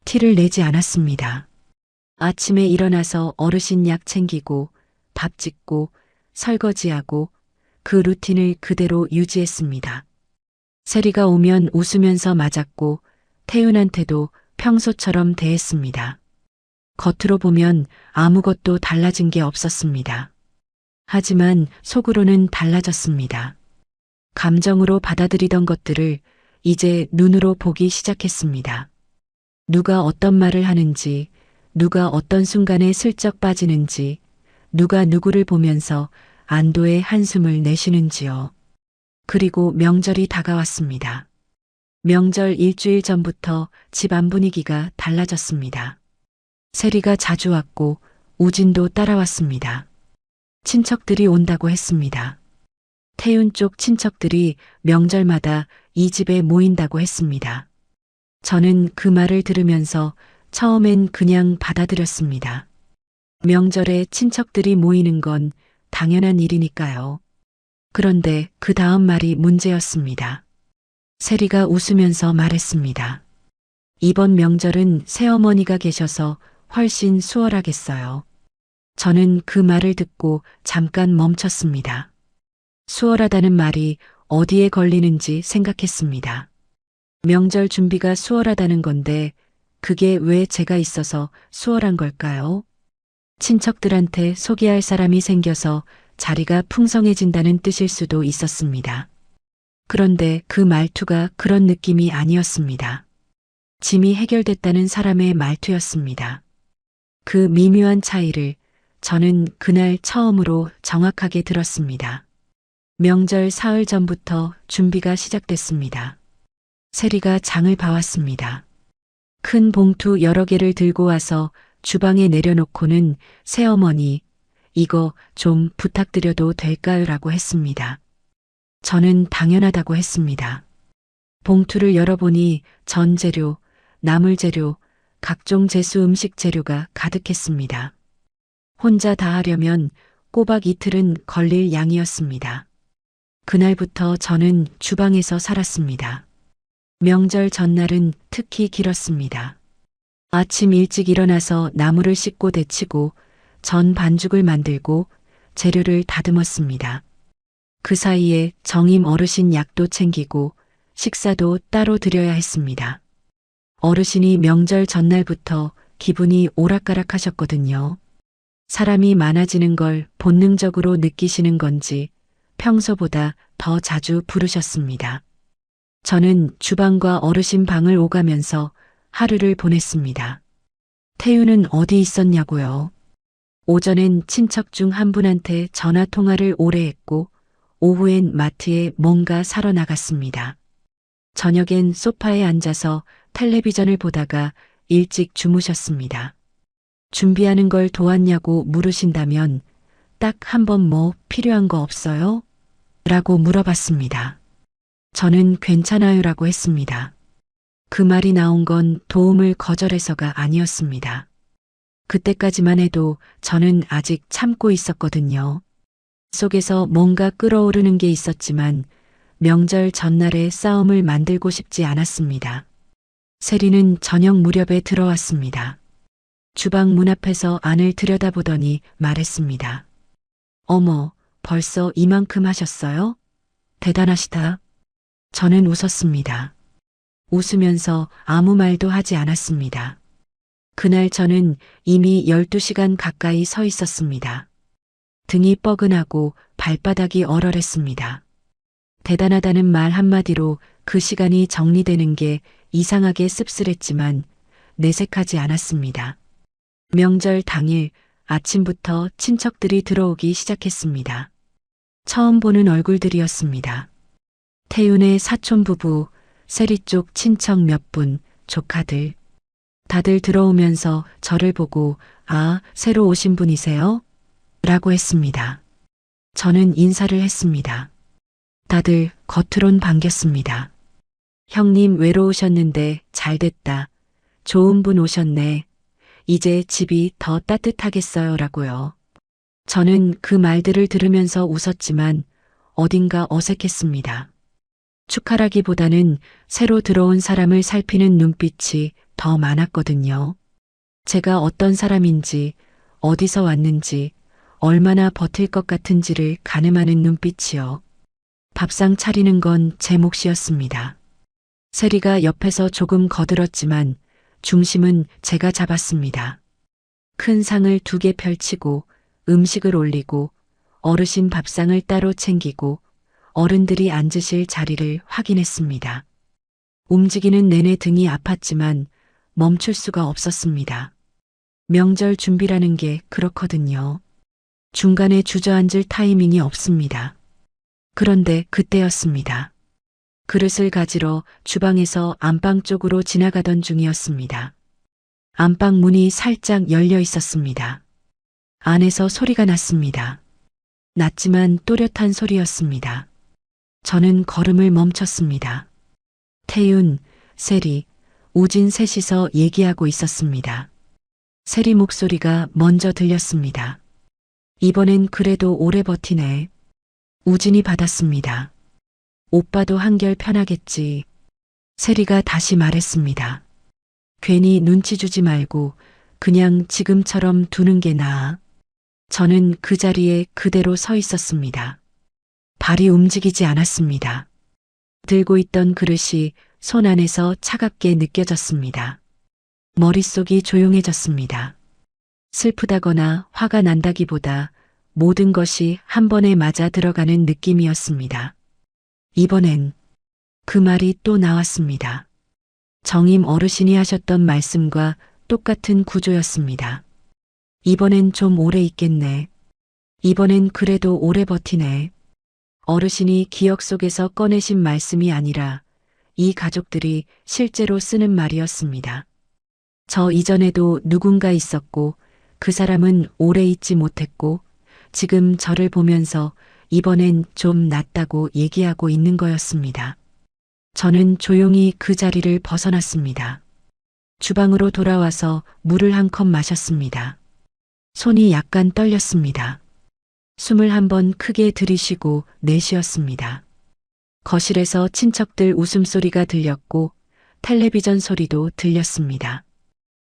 티를 내지 않았습니다. 아침에 일어나서 어르신 약 챙기고 밥 짓고 설거지하고 그 루틴을 그대로 유지했습니다. 세리가 오면 웃으면서 맞았고 태윤한테도 평소처럼 대했습니다. 겉으로 보면 아무것도 달라진 게 없었습니다. 하지만 속으로는 달라졌습니다. 감정으로 받아들이던 것들을 이제 눈으로 보기 시작했습니다. 누가 어떤 말을 하는지, 누가 어떤 순간에 슬쩍 빠지는지, 누가 누구를 보면서 안도의 한숨을 내쉬는지요. 그리고 명절이 다가왔습니다. 명절 일주일 전부터 집안 분위기가 달라졌습니다. 세리가 자주 왔고 우진도 따라왔습니다. 친척들이 온다고 했습니다. 태윤 쪽 친척들이 명절마다 이 집에 모인다고 했습니다. 저는 그 말을 들으면서 처음엔 그냥 받아들였습니다. 명절에 친척들이 모이는 건 당연한 일이니까요. 그런데 그 다음 말이 문제였습니다. 세리가 웃으면서 말했습니다. 이번 명절은 새어머니가 계셔서 훨씬 수월하겠어요. 저는 그 말을 듣고 잠깐 멈췄습니다. 수월하다는 말이 어디에 걸리는지 생각했습니다. 명절 준비가 수월하다는 건데 그게 왜 제가 있어서 수월한 걸까요? 친척들한테 소개할 사람이 생겨서 자리가 풍성해진다는 뜻일 수도 있었습니다. 그런데 그 말투가 그런 느낌이 아니었습니다. 짐이 해결됐다는 사람의 말투였습니다. 그 미묘한 차이를 저는 그날 처음으로 정확하게 들었습니다. 명절 사흘 전부터 준비가 시작됐습니다. 세리가 장을 봐왔습니다. 큰 봉투 여러 개를 들고 와서 주방에 내려놓고는 새어머니, 이거 좀 부탁드려도 될까요? 라고 했습니다. 저는 당연하다고 했습니다. 봉투를 열어보니 전 재료, 나물 재료, 각종 제수 음식 재료가 가득했습니다. 혼자 다 하려면 꼬박 이틀은 걸릴 양이었습니다. 그날부터 저는 주방에서 살았습니다. 명절 전날은 특히 길었습니다. 아침 일찍 일어나서 나물을 씻고 데치고 전 반죽을 만들고 재료를 다듬었습니다. 그 사이에 정임 어르신 약도 챙기고 식사도 따로 드려야 했습니다. 어르신이 명절 전날부터 기분이 오락가락하셨거든요. 사람이 많아지는 걸 본능적으로 느끼시는 건지 평소보다 더 자주 부르셨습니다. 저는 주방과 어르신 방을 오가면서 하루를 보냈습니다. 태유는 어디 있었냐고요? 오전엔 친척 중 한 분한테 전화 통화를 오래 했고, 오후엔 마트에 뭔가 사러 나갔습니다. 저녁엔 소파에 앉아서 텔레비전을 보다가 일찍 주무셨습니다. 준비하는 걸 도왔냐고 물으신다면 딱 한 번 뭐 필요한 거 없어요? 라고 물어봤습니다. 저는 괜찮아요라고 했습니다. 그 말이 나온 건 도움을 거절해서가 아니었습니다. 그때까지만 해도 저는 아직 참고 있었거든요. 속에서 뭔가 끓어오르는 게 있었지만 명절 전날에 싸움을 만들고 싶지 않았습니다. 세리는 저녁 무렵에 들어왔습니다. 주방 문 앞에서 안을 들여다보더니 말했습니다. 어머, 벌써 이만큼 하셨어요? 대단하시다. 저는 웃었습니다. 웃으면서 아무 말도 하지 않았습니다. 그날 저는 이미 12시간 가까이 서 있었습니다. 등이 뻐근하고 발바닥이 얼얼했습니다. 대단하다는 말 한마디로 그 시간이 정리되는 게 이상하게 씁쓸했지만 내색하지 않았습니다. 명절 당일 아침부터 친척들이 들어오기 시작했습니다. 처음 보는 얼굴들이었습니다. 태윤의 사촌 부부, 세리 쪽 친척 몇 분, 조카들. 다들 들어오면서 저를 보고 아, 새로 오신 분이세요? 라고 했습니다. 저는 인사를 했습니다. 다들 겉으론 반겼습니다. 형님 외로우셨는데 잘됐다. 좋은 분 오셨네. 이제 집이 더 따뜻하겠어요 라고요. 저는 그 말들을 들으면서 웃었지만 어딘가 어색했습니다. 축하라기보다는 새로 들어온 사람을 살피는 눈빛이 더 많았거든요. 제가 어떤 사람인지, 어디서 왔는지, 얼마나 버틸 것 같은지를 가늠하는 눈빛이요. 밥상 차리는 건 제 몫이었습니다. 세리가 옆에서 조금 거들었지만 중심은 제가 잡았습니다. 큰 상을 2개 펼치고 음식을 올리고 어르신 밥상을 따로 챙기고 어른들이 앉으실 자리를 확인했습니다. 움직이는 내내 등이 아팠지만 멈출 수가 없었습니다. 명절 준비라는 게 그렇거든요. 중간에 주저앉을 타이밍이 없습니다. 그런데 그때였습니다. 그릇을 가지러 주방에서 안방 쪽으로 지나가던 중이었습니다. 안방 문이 살짝 열려 있었습니다. 안에서 소리가 났습니다. 낮지만 또렷한 소리였습니다. 저는 걸음을 멈췄습니다. 태윤, 세리, 우진 셋이서 얘기하고 있었습니다. 세리 목소리가 먼저 들렸습니다. 이번엔 그래도 오래 버티네. 우진이 받았습니다. 오빠도 한결 편하겠지. 세리가 다시 말했습니다. 괜히 눈치 주지 말고 그냥 지금처럼 두는 게 나아. 저는 그 자리에 그대로 서 있었습니다. 발이 움직이지 않았습니다. 들고 있던 그릇이 손 안에서 차갑게 느껴졌습니다. 머릿속이 조용해졌습니다. 슬프다거나 화가 난다기보다 모든 것이 한 번에 맞아 들어가는 느낌이었습니다. 이번엔 그 말이 또 나왔습니다. 정임 어르신이 하셨던 말씀과 똑같은 구조였습니다. 이번엔 좀 오래 있겠네. 이번엔 그래도 오래 버티네. 어르신이 기억 속에서 꺼내신 말씀이 아니라 이 가족들이 실제로 쓰는 말이었습니다. 저 이전에도 누군가 있었고 그 사람은 오래 있지 못했고 지금 저를 보면서 이번엔 좀 낫다고 얘기하고 있는 거였습니다. 저는 조용히 그 자리를 벗어났습니다. 주방으로 돌아와서 물을 한 컵 마셨습니다. 손이 약간 떨렸습니다. 숨을 한번 크게 들이쉬고 내쉬었습니다. 거실에서 친척들 웃음소리가 들렸고 텔레비전 소리도 들렸습니다.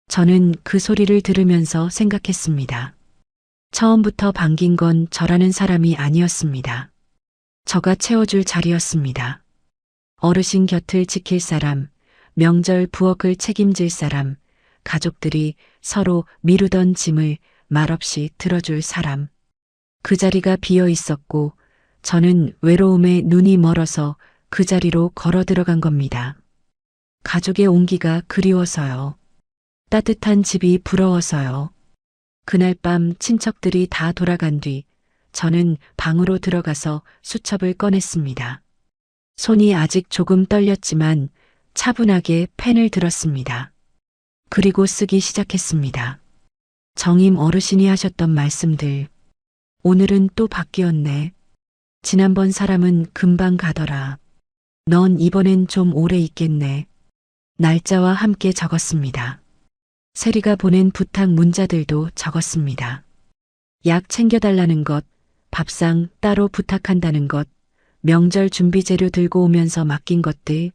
저는 그 소리를 들으면서 생각했습니다. 처음부터 반긴 건 저라는 사람이 아니었습니다. 저가 채워줄 자리였습니다. 어르신 곁을 지킬 사람, 명절 부엌을 책임질 사람, 가족들이 서로 미루던 짐을 말없이 들어줄 사람. 그 자리가 비어 있었고 저는 외로움에 눈이 멀어서 그 자리로 걸어 들어간 겁니다. 가족의 온기가 그리워서요. 따뜻한 집이 부러워서요. 그날 밤 친척들이 다 돌아간 뒤 저는 방으로 들어가서 수첩을 꺼냈습니다. 손이 아직 조금 떨렸지만 차분하게 펜을 들었습니다. 그리고 쓰기 시작했습니다. 정임 어르신이 하셨던 말씀들. 오늘은 또 바뀌었네. 지난번 사람은 금방 가더라. 넌 이번엔 좀 오래 있겠네. 날짜와 함께 적었습니다. 세리가 보낸 부탁 문자들도 적었습니다. 약 챙겨달라는 것, 밥상 따로 부탁한다는 것, 명절 준비 재료 들고 오면서 맡긴 것들,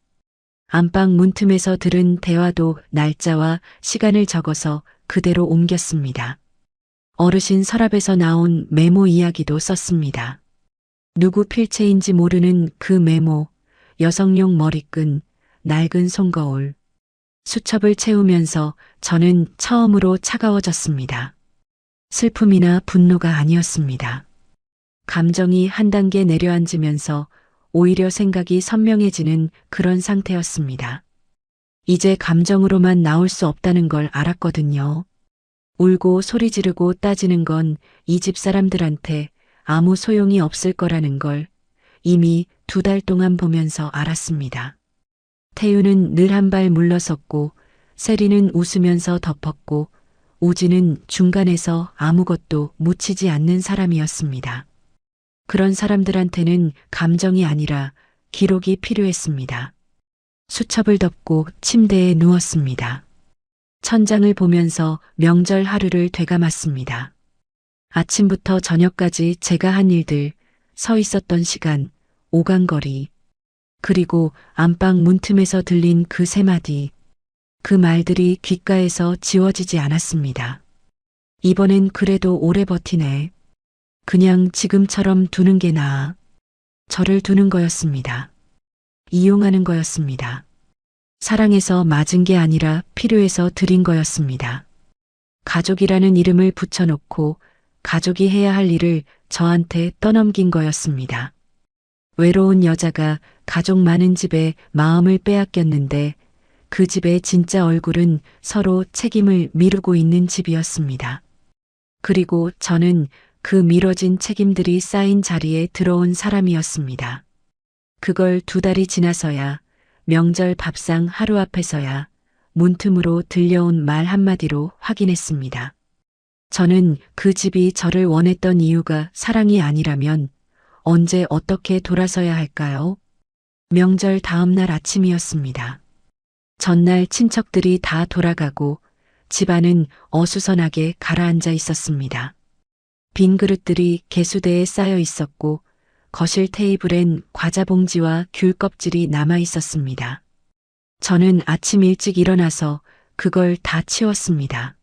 안방 문틈에서 들은 대화도 날짜와 시간을 적어서 그대로 옮겼습니다. 어르신 서랍에서 나온 메모 이야기도 썼습니다. 누구 필체인지 모르는 그 메모, 여성용 머리끈, 낡은 손거울. 수첩을 채우면서 저는 처음으로 차가워졌습니다. 슬픔이나 분노가 아니었습니다. 감정이 한 단계 내려앉으면서 오히려 생각이 선명해지는 그런 상태였습니다. 이제 감정으로만 나올 수 없다는 걸 알았거든요. 울고 소리 지르고 따지는 건 이 집 사람들한테 아무 소용이 없을 거라는 걸 이미 2달 동안 보면서 알았습니다. 태유는 늘 한 발 물러섰고 세리는 웃으면서 덮었고 우지는 중간에서 아무것도 묻히지 않는 사람이었습니다. 그런 사람들한테는 감정이 아니라 기록이 필요했습니다. 수첩을 덮고 침대에 누웠습니다. 천장을 보면서 명절 하루를 되감았습니다. 아침부터 저녁까지 제가 한 일들, 서 있었던 시간, 오간거리, 그리고 안방 문틈에서 들린 그 세 마디, 그 말들이 귓가에서 지워지지 않았습니다. 이번엔 그래도 오래 버티네. 그냥 지금처럼 두는 게 나아. 저를 두는 거였습니다. 이용하는 거였습니다. 사랑해서 맞은 게 아니라 필요해서 드린 거였습니다. 가족이라는 이름을 붙여놓고 가족이 해야 할 일을 저한테 떠넘긴 거였습니다. 외로운 여자가 가족 많은 집에 마음을 빼앗겼는데 그 집의 진짜 얼굴은 서로 책임을 미루고 있는 집이었습니다. 그리고 저는 그 미뤄진 책임들이 쌓인 자리에 들어온 사람이었습니다. 그걸 2달이 지나서야 명절 밥상 하루 앞에서야 문틈으로 들려온 말 한마디로 확인했습니다. 저는 그 집이 저를 원했던 이유가 사랑이 아니라면 언제 어떻게 돌아서야 할까요? 명절 다음 날 아침이었습니다. 전날 친척들이 다 돌아가고 집안은 어수선하게 가라앉아 있었습니다. 빈 그릇들이 개수대에 쌓여 있었고 거실 테이블엔 과자 봉지와 귤 껍질이 남아 있었습니다. 저는 아침 일찍 일어나서 그걸 다 치웠습니다.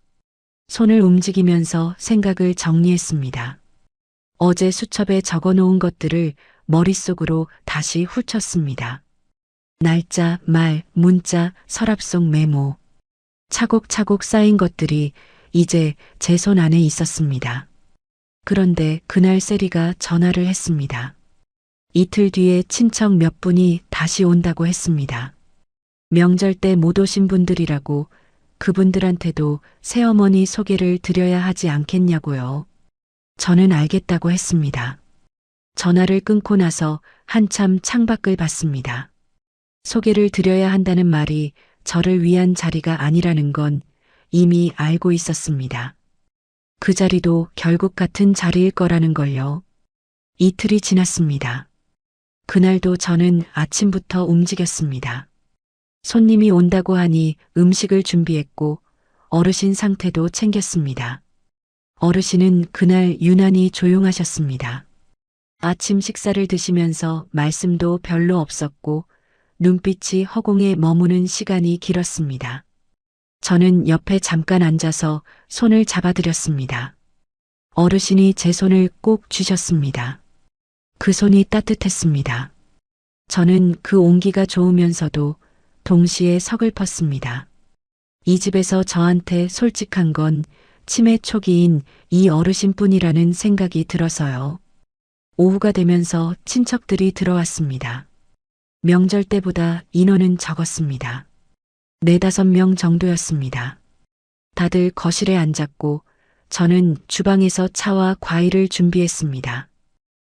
손을 움직이면서 생각을 정리했습니다. 어제 수첩에 적어 놓은 것들을 머릿속으로 다시 훑었습니다. 날짜, 말, 문자, 서랍 속 메모. 차곡차곡 쌓인 것들이 이제 제 손 안에 있었습니다. 그런데 그날 세리가 전화를 했습니다. 이틀 뒤에 친척 몇 분이 다시 온다고 했습니다. 명절 때 못 오신 분들이라고 그분들한테도 새어머니 소개를 드려야 하지 않겠냐고요. 저는 알겠다고 했습니다. 전화를 끊고 나서 한참 창밖을 봤습니다. 소개를 드려야 한다는 말이 저를 위한 자리가 아니라는 건 이미 알고 있었습니다. 그 자리도 결국 같은 자리일 거라는 걸요. 이틀이 지났습니다. 그날도 저는 아침부터 움직였습니다. 손님이 온다고 하니 음식을 준비했고 어르신 상태도 챙겼습니다. 어르신은 그날 유난히 조용하셨습니다. 아침 식사를 드시면서 말씀도 별로 없었고 눈빛이 허공에 머무는 시간이 길었습니다. 저는 옆에 잠깐 앉아서 손을 잡아드렸습니다. 어르신이 제 손을 꼭 쥐셨습니다. 그 손이 따뜻했습니다. 저는 그 온기가 좋으면서도 동시에 서글펐습니다. 이 집에서 저한테 솔직한 건 치매 초기인 이 어르신뿐이라는 생각이 들어서요. 오후가 되면서 친척들이 들어왔습니다. 명절 때보다 인원은 적었습니다. 4~5명 정도였습니다. 다들 거실에 앉았고 저는 주방에서 차와 과일을 준비했습니다.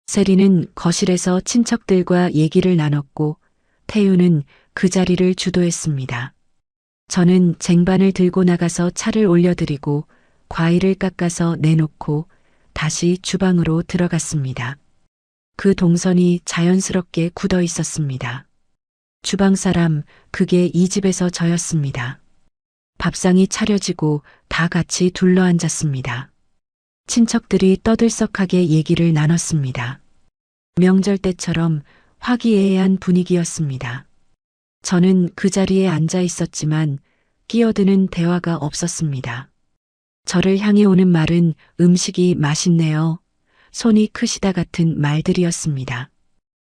세리는 거실에서 친척들과 얘기를 나눴고 태유는 그 자리를 주도했습니다. 저는 쟁반을 들고 나가서 차를 올려드리고 과일을 깎아서 내놓고 다시 주방으로 들어갔습니다. 그 동선이 자연스럽게 굳어 있었습니다. 주방 사람, 그게 이 집에서 저였습니다. 밥상이 차려지고 다 같이 둘러앉았습니다. 친척들이 떠들썩하게 얘기를 나눴습니다. 명절 때처럼 화기애애한 분위기였습니다. 저는 그 자리에 앉아 있었지만 끼어드는 대화가 없었습니다. 저를 향해 오는 말은 음식이 맛있네요. 손이 크시다 같은 말들이었습니다.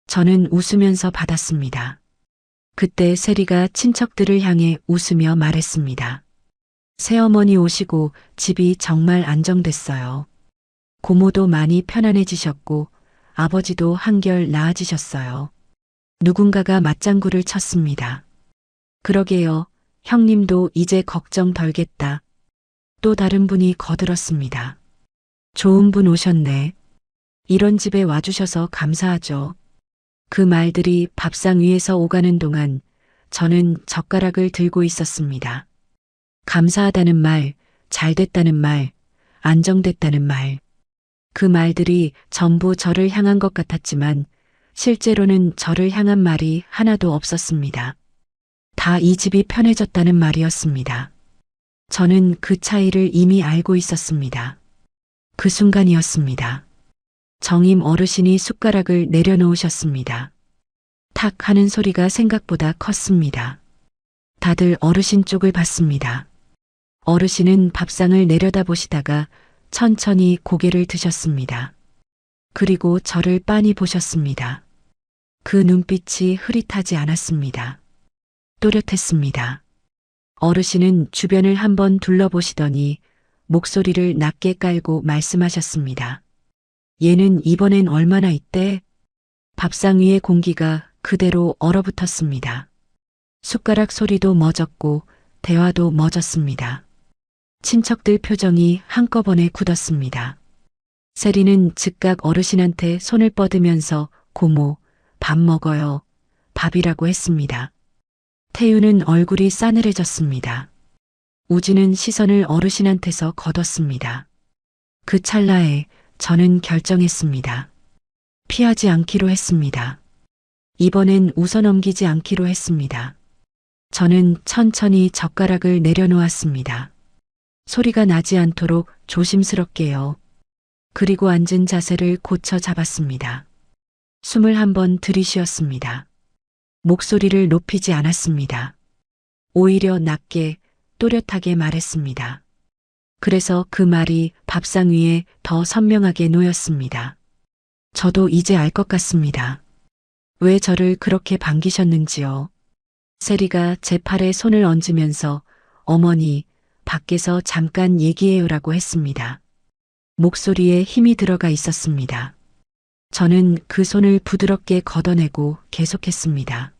저는 웃으면서 받았습니다. 그때 세리가 친척들을 향해 웃으며 말했습니다. 새어머니 오시고 집이 정말 안정됐어요. 고모도 많이 편안해지셨고 아버지도 한결 나아지셨어요. 누군가가 맞장구를 쳤습니다. 그러게요. 형님도 이제 걱정 덜겠다. 또 다른 분이 거들었습니다. 좋은 분 오셨네. 이런 집에 와주셔서 감사하죠. 그 말들이 밥상 위에서 오가는 동안 저는 젓가락을 들고 있었습니다. 감사하다는 말, 잘됐다는 말, 안정됐다는 말. 그 말들이 전부 저를 향한 것 같았지만 실제로는 저를 향한 말이 하나도 없었습니다. 다 이 집이 편해졌다는 말이었습니다. 저는 그 차이를 이미 알고 있었습니다. 그 순간이었습니다. 정임 어르신이 숟가락을 내려놓으셨습니다. 탁 하는 소리가 생각보다 컸습니다. 다들 어르신 쪽을 봤습니다. 어르신은 밥상을 내려다보시다가 천천히 고개를 드셨습니다. 그리고 저를 빤히 보셨습니다. 그 눈빛이 흐릿하지 않았습니다. 또렷했습니다. 어르신은 주변을 한번 둘러보시더니 목소리를 낮게 깔고 말씀하셨습니다. 얘는 이번엔 얼마나 있대? 밥상 위의 공기가 그대로 얼어붙었습니다. 숟가락 소리도 멎었고 대화도 멎었습니다. 친척들 표정이 한꺼번에 굳었습니다. 세리는 즉각 어르신한테 손을 뻗으면서 고모, 밥 먹어요. 밥이라고 했습니다. 태유는 얼굴이 싸늘해졌습니다. 우지는 시선을 어르신한테서 거뒀습니다. 그 찰나에 저는 결정했습니다. 피하지 않기로 했습니다. 이번엔 웃어넘기지 않기로 했습니다. 저는 천천히 젓가락을 내려놓았습니다. 소리가 나지 않도록 조심스럽게요. 그리고 앉은 자세를 고쳐 잡았습니다. 숨을 한번 들이쉬었습니다. 목소리를 높이지 않았습니다. 오히려 낮게 또렷하게 말했습니다. 그래서 그 말이 밥상 위에 더 선명하게 놓였습니다. 저도 이제 알 것 같습니다. 왜 저를 그렇게 반기셨는지요. 세리가 제 팔에 손을 얹으면서 어머니, 밖에서 잠깐 얘기해요라고 했습니다. 목소리에 힘이 들어가 있었습니다. 저는 그 손을 부드럽게 걷어내고 계속했습니다.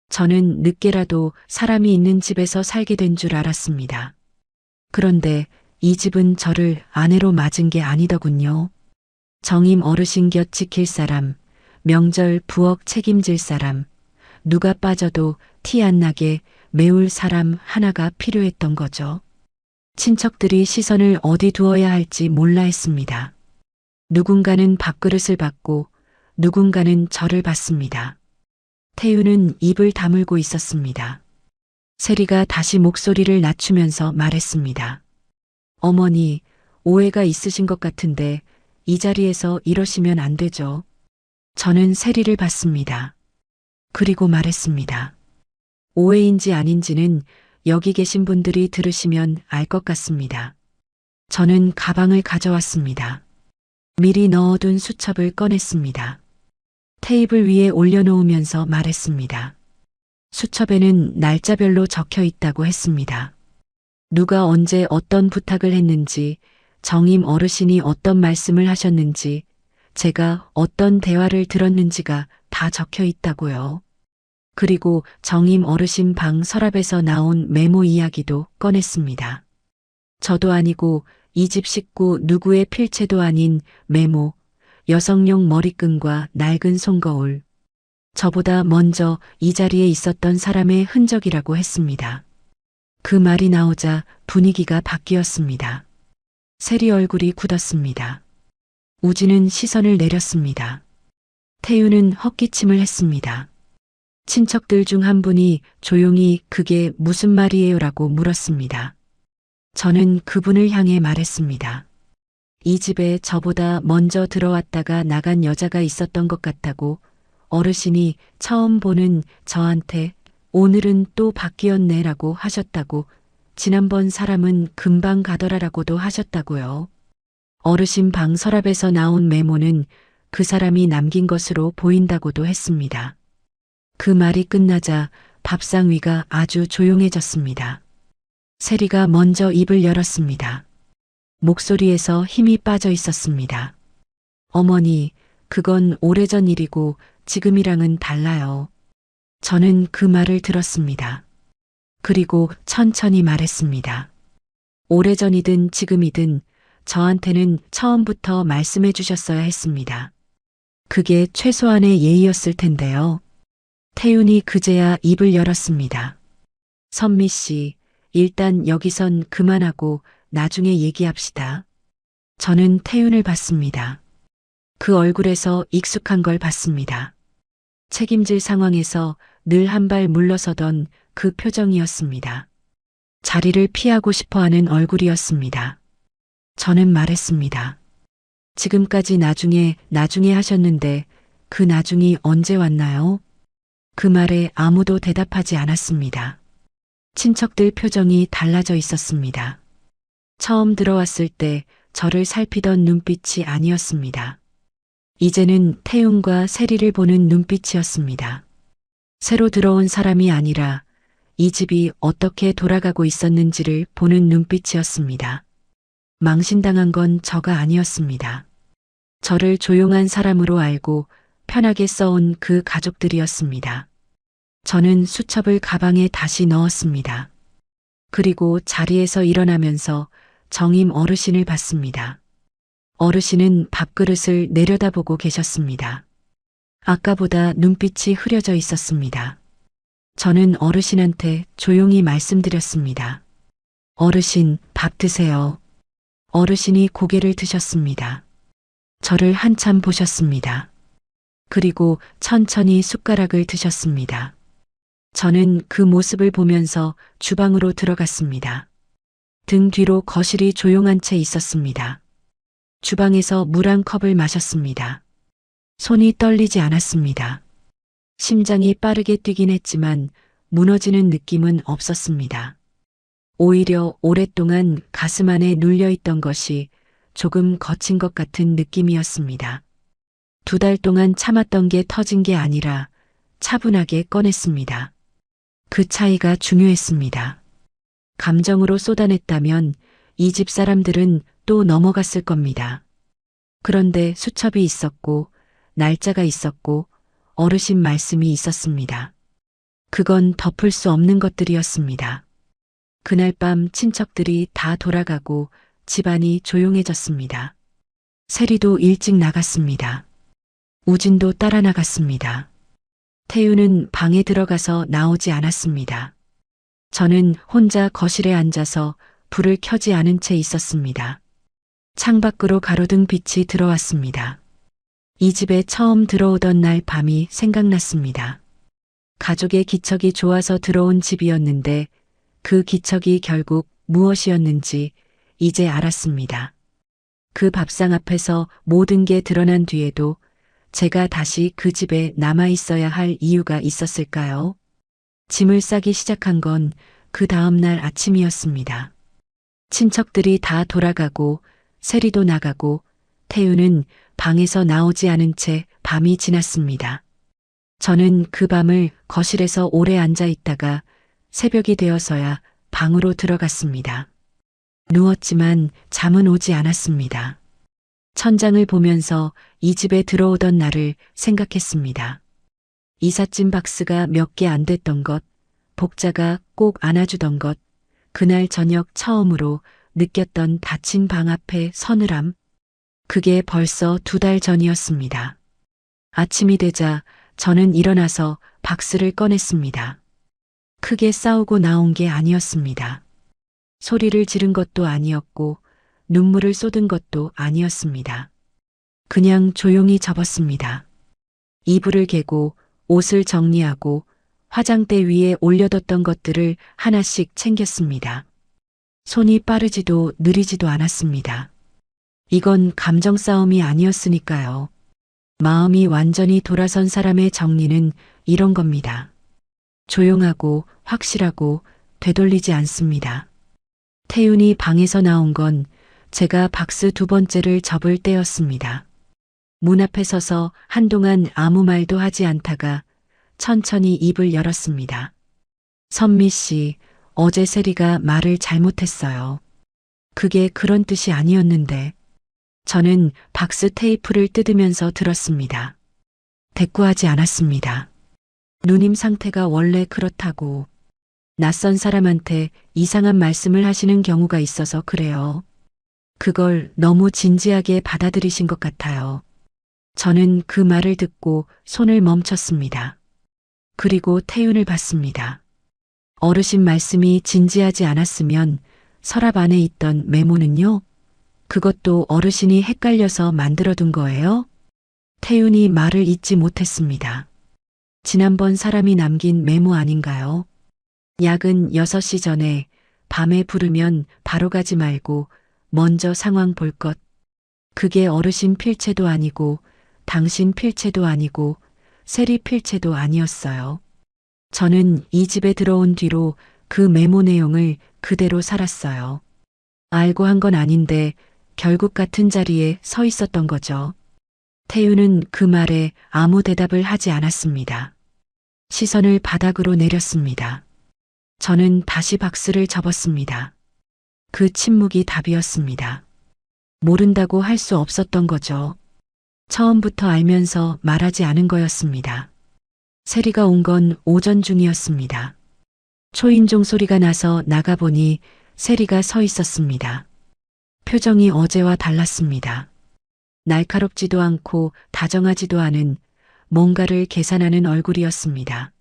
저는 늦게라도 사람이 있는 집에서 살게 된 줄 알았습니다. 그런데 이 집은 저를 아내로 맞은 게 아니더군요. 정임 어르신 곁 지킬 사람, 명절 부엌 책임질 사람, 누가 빠져도 티 안 나게 메울 사람 하나가 필요했던 거죠. 친척들이 시선을 어디 두어야 할지 몰라 했습니다. 누군가는 밥그릇을 받고 누군가는 저를 봤습니다. 태유는 입을 다물고 있었습니다. 세리가 다시 목소리를 낮추면서 말했습니다. 어머니, 오해가 있으신 것 같은데 이 자리에서 이러시면 안 되죠. 저는 세리를 봤습니다. 그리고 말했습니다. 오해인지 아닌지는 여기 계신 분들이 들으시면 알 것 같습니다. 저는 가방을 가져왔습니다. 미리 넣어둔 수첩을 꺼냈습니다. 테이블 위에 올려놓으면서 말했습니다. 수첩에는 날짜별로 적혀 있다고 했습니다. 누가 언제 어떤 부탁을 했는지, 정임 어르신이 어떤 말씀을 하셨는지, 제가 어떤 대화를 들었는지가 다 적혀 있다고요. 그리고 정임 어르신 방 서랍에서 나온 메모 이야기도 꺼냈습니다. 저도 아니고 이 집 식구 누구의 필체도 아닌 메모, 여성용 머리끈과 낡은 손거울. 저보다 먼저 이 자리에 있었던 사람의 흔적이라고 했습니다. 그 말이 나오자 분위기가 바뀌었습니다. 세리 얼굴이 굳었습니다. 우진은 시선을 내렸습니다. 태유는 헛기침을 했습니다. 친척들 중 한 분이 조용히 그게 무슨 말이에요라고 물었습니다. 저는 그분을 향해 말했습니다. 이 집에 저보다 먼저 들어왔다가 나간 여자가 있었던 것 같다고 어르신이 처음 보는 저한테 오늘은 또 바뀌었네라고 하셨다고 지난번 사람은 금방 가더라라고도 하셨다고요. 어르신 방 서랍에서 나온 메모는 그 사람이 남긴 것으로 보인다고도 했습니다. 그 말이 끝나자 밥상 위가 아주 조용해졌습니다. 세리가 먼저 입을 열었습니다. 목소리에서 힘이 빠져 있었습니다. 어머니, 그건 오래전 일이고 지금이랑은 달라요. 저는 그 말을 들었습니다. 그리고 천천히 말했습니다. 오래전이든 지금이든 저한테는 처음부터 말씀해 주셨어야 했습니다. 그게 최소한의 예의였을 텐데요. 태윤이 그제야 입을 열었습니다. 선미 씨, 일단 여기선 그만하고 나중에 얘기합시다. 저는 태윤을 봤습니다. 그 얼굴에서 익숙한 걸 봤습니다. 책임질 상황에서 늘 한 발 물러서던 그 표정이었습니다. 자리를 피하고 싶어하는 얼굴이었습니다. 저는 말했습니다. 지금까지 나중에 하셨는데 그 나중이 언제 왔나요? 그 말에 아무도 대답하지 않았습니다. 친척들 표정이 달라져 있었습니다. 처음 들어왔을 때 저를 살피던 눈빛이 아니었습니다. 이제는 태윤과 세리를 보는 눈빛이었습니다. 새로 들어온 사람이 아니라 이 집이 어떻게 돌아가고 있었는지를 보는 눈빛이었습니다. 망신당한 건 저가 아니었습니다. 저를 조용한 사람으로 알고 편하게 써온 그 가족들이었습니다. 저는 수첩을 가방에 다시 넣었습니다. 그리고 자리에서 일어나면서 정임 어르신을 봤습니다. 어르신은 밥그릇을 내려다보고 계셨습니다. 아까보다 눈빛이 흐려져 있었습니다. 저는 어르신한테 조용히 말씀드렸습니다. 어르신, 밥 드세요. 어르신이 고개를 드셨습니다. 저를 한참 보셨습니다. 그리고 천천히 숟가락을 드셨습니다. 저는 그 모습을 보면서 주방으로 들어갔습니다. 등 뒤로 거실이 조용한 채 있었습니다. 주방에서 물 한 컵을 마셨습니다. 손이 떨리지 않았습니다. 심장이 빠르게 뛰긴 했지만 무너지는 느낌은 없었습니다. 오히려 오랫동안 가슴 안에 눌려있던 것이 조금 거친 것 같은 느낌이었습니다. 2달 동안 참았던 게 터진 게 아니라 차분하게 꺼냈습니다. 그 차이가 중요했습니다. 감정으로 쏟아냈다면 이 집 사람들은 또 넘어갔을 겁니다. 그런데 수첩이 있었고 날짜가 있었고 어르신 말씀이 있었습니다. 그건 덮을 수 없는 것들이었습니다. 그날 밤 친척들이 다 돌아가고 집안이 조용해졌습니다. 세리도 일찍 나갔습니다. 우진도 따라 나갔습니다. 태유는 방에 들어가서 나오지 않았습니다. 저는 혼자 거실에 앉아서 불을 켜지 않은 채 있었습니다. 창밖으로 가로등 빛이 들어왔습니다. 이 집에 처음 들어오던 날 밤이 생각났습니다. 가족의 기척이 좋아서 들어온 집이었는데 그 기척이 결국 무엇이었는지 이제 알았습니다. 그 밥상 앞에서 모든 게 드러난 뒤에도 제가 다시 그 집에 남아 있어야 할 이유가 있었을까요? 짐을 싸기 시작한 건 그 다음 날 아침이었습니다. 친척들이 다 돌아가고 세리도 나가고 태유는 방에서 나오지 않은 채 밤이 지났습니다. 저는 그 밤을 거실에서 오래 앉아 있다가 새벽이 되어서야 방으로 들어갔습니다. 누웠지만 잠은 오지 않았습니다. 천장을 보면서 이 집에 들어오던 날을 생각했습니다. 이삿짐 박스가 몇 개 안 됐던 것, 복자가 꼭 안아주던 것, 그날 저녁 처음으로 느꼈던 닫힌 방 앞의 서늘함. 그게 벌써 2달 전이었습니다. 아침이 되자 저는 일어나서 박스를 꺼냈습니다. 크게 싸우고 나온 게 아니었습니다. 소리를 지른 것도 아니었고 눈물을 쏟은 것도 아니었습니다. 그냥 조용히 접었습니다. 이불을 개고 옷을 정리하고 화장대 위에 올려뒀던 것들을 하나씩 챙겼습니다. 손이 빠르지도 느리지도 않았습니다. 이건 감정 싸움이 아니었으니까요. 마음이 완전히 돌아선 사람의 정리는 이런 겁니다. 조용하고 확실하고 되돌리지 않습니다. 태윤이 방에서 나온 건 제가 박스 2번째를 접을 때였습니다. 문 앞에 서서 한동안 아무 말도 하지 않다가 천천히 입을 열었습니다. 선미 씨, 어제 세리가 말을 잘못했어요. 그게 그런 뜻이 아니었는데. 저는 박스 테이프를 뜯으면서 들었습니다. 대꾸하지 않았습니다. 누님 상태가 원래 그렇다고. 낯선 사람한테 이상한 말씀을 하시는 경우가 있어서 그래요. 그걸 너무 진지하게 받아들이신 것 같아요. 저는 그 말을 듣고 손을 멈췄습니다. 그리고 태윤을 봤습니다. 어르신 말씀이 진지하지 않았으면 서랍 안에 있던 메모는요? 그것도 어르신이 헷갈려서 만들어둔 거예요? 태윤이 말을 잇지 못했습니다. 지난번 사람이 남긴 메모 아닌가요? 야근 6시 전에 밤에 부르면 바로 가지 말고 먼저 상황 볼 것. 그게 어르신 필체도 아니고 당신 필체도 아니고 세리 필체도 아니었어요. 저는 이 집에 들어온 뒤로 그 메모 내용을 그대로 살았어요. 알고 한 건 아닌데 결국 같은 자리에 서 있었던 거죠. 태윤은 그 말에 아무 대답을 하지 않았습니다. 시선을 바닥으로 내렸습니다. 저는 다시 박스를 접었습니다. 그 침묵이 답이었습니다. 모른다고 할 수 없었던 거죠. 처음부터 알면서 말하지 않은 거였습니다. 세리가 온 건 오전 중이었습니다. 초인종 소리가 나서 나가보니 세리가 서 있었습니다. 표정이 어제와 달랐습니다. 날카롭지도 않고 다정하지도 않은 뭔가를 계산하는 얼굴이었습니다.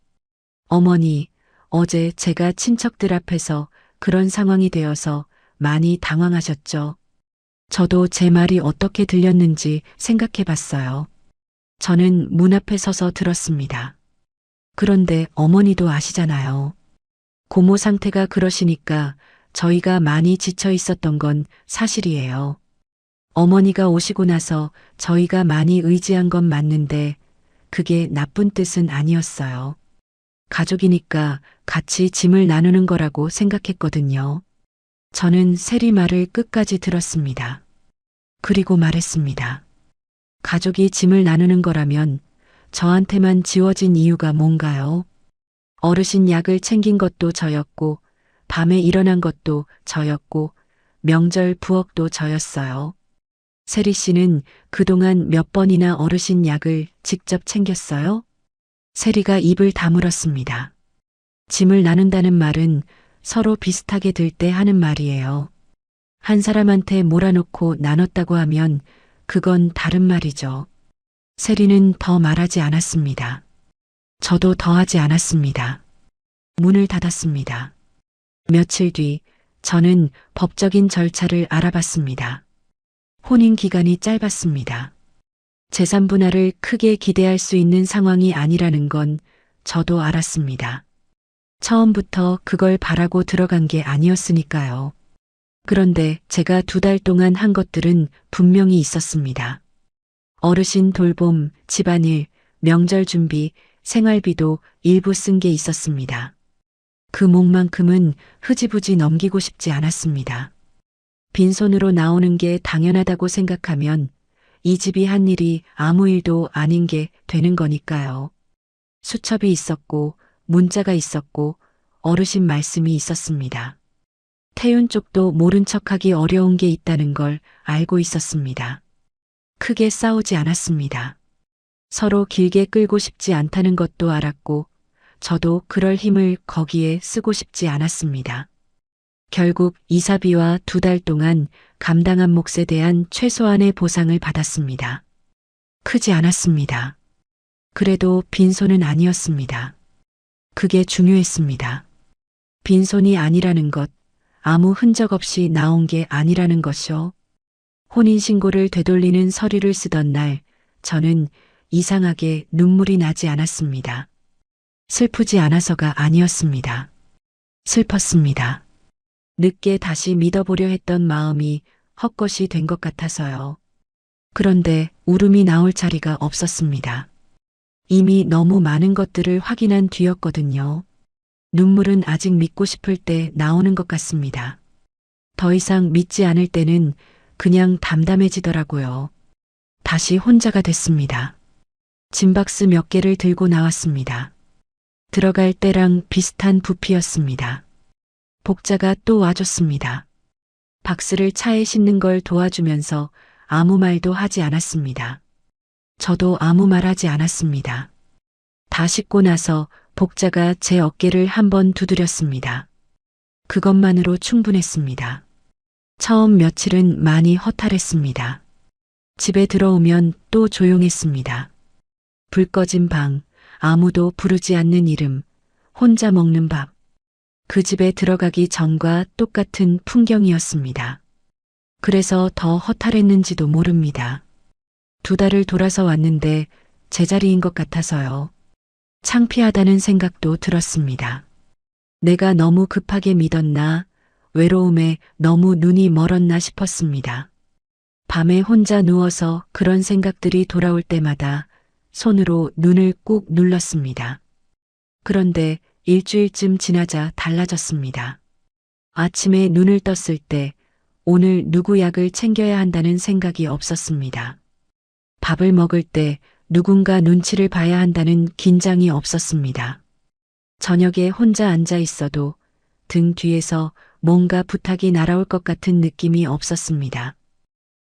어머니, 어제 제가 친척들 앞에서 그런 상황이 되어서 많이 당황하셨죠. 저도 제 말이 어떻게 들렸는지 생각해 봤어요. 저는 문 앞에 서서 들었습니다. 그런데 어머니도 아시잖아요. 고모 상태가 그러시니까 저희가 많이 지쳐 있었던 건 사실이에요. 어머니가 오시고 나서 저희가 많이 의지한 건 맞는데 그게 나쁜 뜻은 아니었어요. 가족이니까 같이 짐을 나누는 거라고 생각했거든요. 저는 세리 말을 끝까지 들었습니다. 그리고 말했습니다. 가족이 짐을 나누는 거라면 저한테만 지워진 이유가 뭔가요? 어르신 약을 챙긴 것도 저였고 밤에 일어난 것도 저였고 명절 부엌도 저였어요. 세리 씨는 그동안 몇 번이나 어르신 약을 직접 챙겼어요? 세리가 입을 다물었습니다. 짐을 나눈다는 말은 서로 비슷하게 들 때 하는 말이에요. 한 사람한테 몰아놓고 나눴다고 하면 그건 다른 말이죠. 세리는 더 말하지 않았습니다. 저도 더하지 않았습니다. 문을 닫았습니다. 며칠 뒤 저는 법적인 절차를 알아봤습니다. 혼인 기간이 짧았습니다. 재산 분할을 크게 기대할 수 있는 상황이 아니라는 건 저도 알았습니다. 처음부터 그걸 바라고 들어간 게 아니었으니까요. 그런데 제가 2달 동안 한 것들은 분명히 있었습니다. 어르신 돌봄, 집안일, 명절 준비, 생활비도 일부 쓴 게 있었습니다. 그 몫만큼은 흐지부지 넘기고 싶지 않았습니다. 빈손으로 나오는 게 당연하다고 생각하면 이 집이 한 일이 아무 일도 아닌 게 되는 거니까요. 수첩이 있었고 문자가 있었고 어르신 말씀이 있었습니다. 태윤 쪽도 모른 척하기 어려운 게 있다는 걸 알고 있었습니다. 크게 싸우지 않았습니다. 서로 길게 끌고 싶지 않다는 것도 알았고, 저도 그럴 힘을 거기에 쓰고 싶지 않았습니다. 결국 이사비와 2달 동안 감당한 몫에 대한 최소한의 보상을 받았습니다. 크지 않았습니다. 그래도 빈손은 아니었습니다. 그게 중요했습니다. 빈손이 아니라는 것, 아무 흔적 없이 나온 게 아니라는 것이요. 혼인신고를 되돌리는 서류를 쓰던 날, 저는 이상하게 눈물이 나지 않았습니다. 슬프지 않아서가 아니었습니다. 슬펐습니다. 늦게 다시 믿어보려 했던 마음이 헛것이 된 것 같아서요. 그런데 울음이 나올 자리가 없었습니다. 이미 너무 많은 것들을 확인한 뒤였거든요. 눈물은 아직 믿고 싶을 때 나오는 것 같습니다. 더 이상 믿지 않을 때는 그냥 담담해지더라고요. 다시 혼자가 됐습니다. 짐박스 몇 개를 들고 나왔습니다. 들어갈 때랑 비슷한 부피였습니다. 복자가 또 와줬습니다. 박스를 차에 싣는 걸 도와주면서 아무 말도 하지 않았습니다. 저도 아무 말 하지 않았습니다. 다 싣고 나서 복자가 제 어깨를 한번 두드렸습니다. 그것만으로 충분했습니다. 처음 며칠은 많이 허탈했습니다. 집에 들어오면 또 조용했습니다. 불 꺼진 방, 아무도 부르지 않는 이름, 혼자 먹는 밥. 그 집에 들어가기 전과 똑같은 풍경이었습니다. 그래서 더 허탈했는지도 모릅니다. 2달을 돌아서 왔는데 제자리인 것 같아서요. 창피하다는 생각도 들었습니다. 내가 너무 급하게 믿었나, 외로움에 너무 눈이 멀었나 싶었습니다. 밤에 혼자 누워서 그런 생각들이 돌아올 때마다 손으로 눈을 꾹 눌렀습니다. 그런데 일주일쯤 지나자 달라졌습니다. 아침에 눈을 떴을 때 오늘 누구 약을 챙겨야 한다는 생각이 없었습니다. 밥을 먹을 때 누군가 눈치를 봐야 한다는 긴장이 없었습니다. 저녁에 혼자 앉아 있어도 등 뒤에서 뭔가 부탁이 날아올 것 같은 느낌이 없었습니다.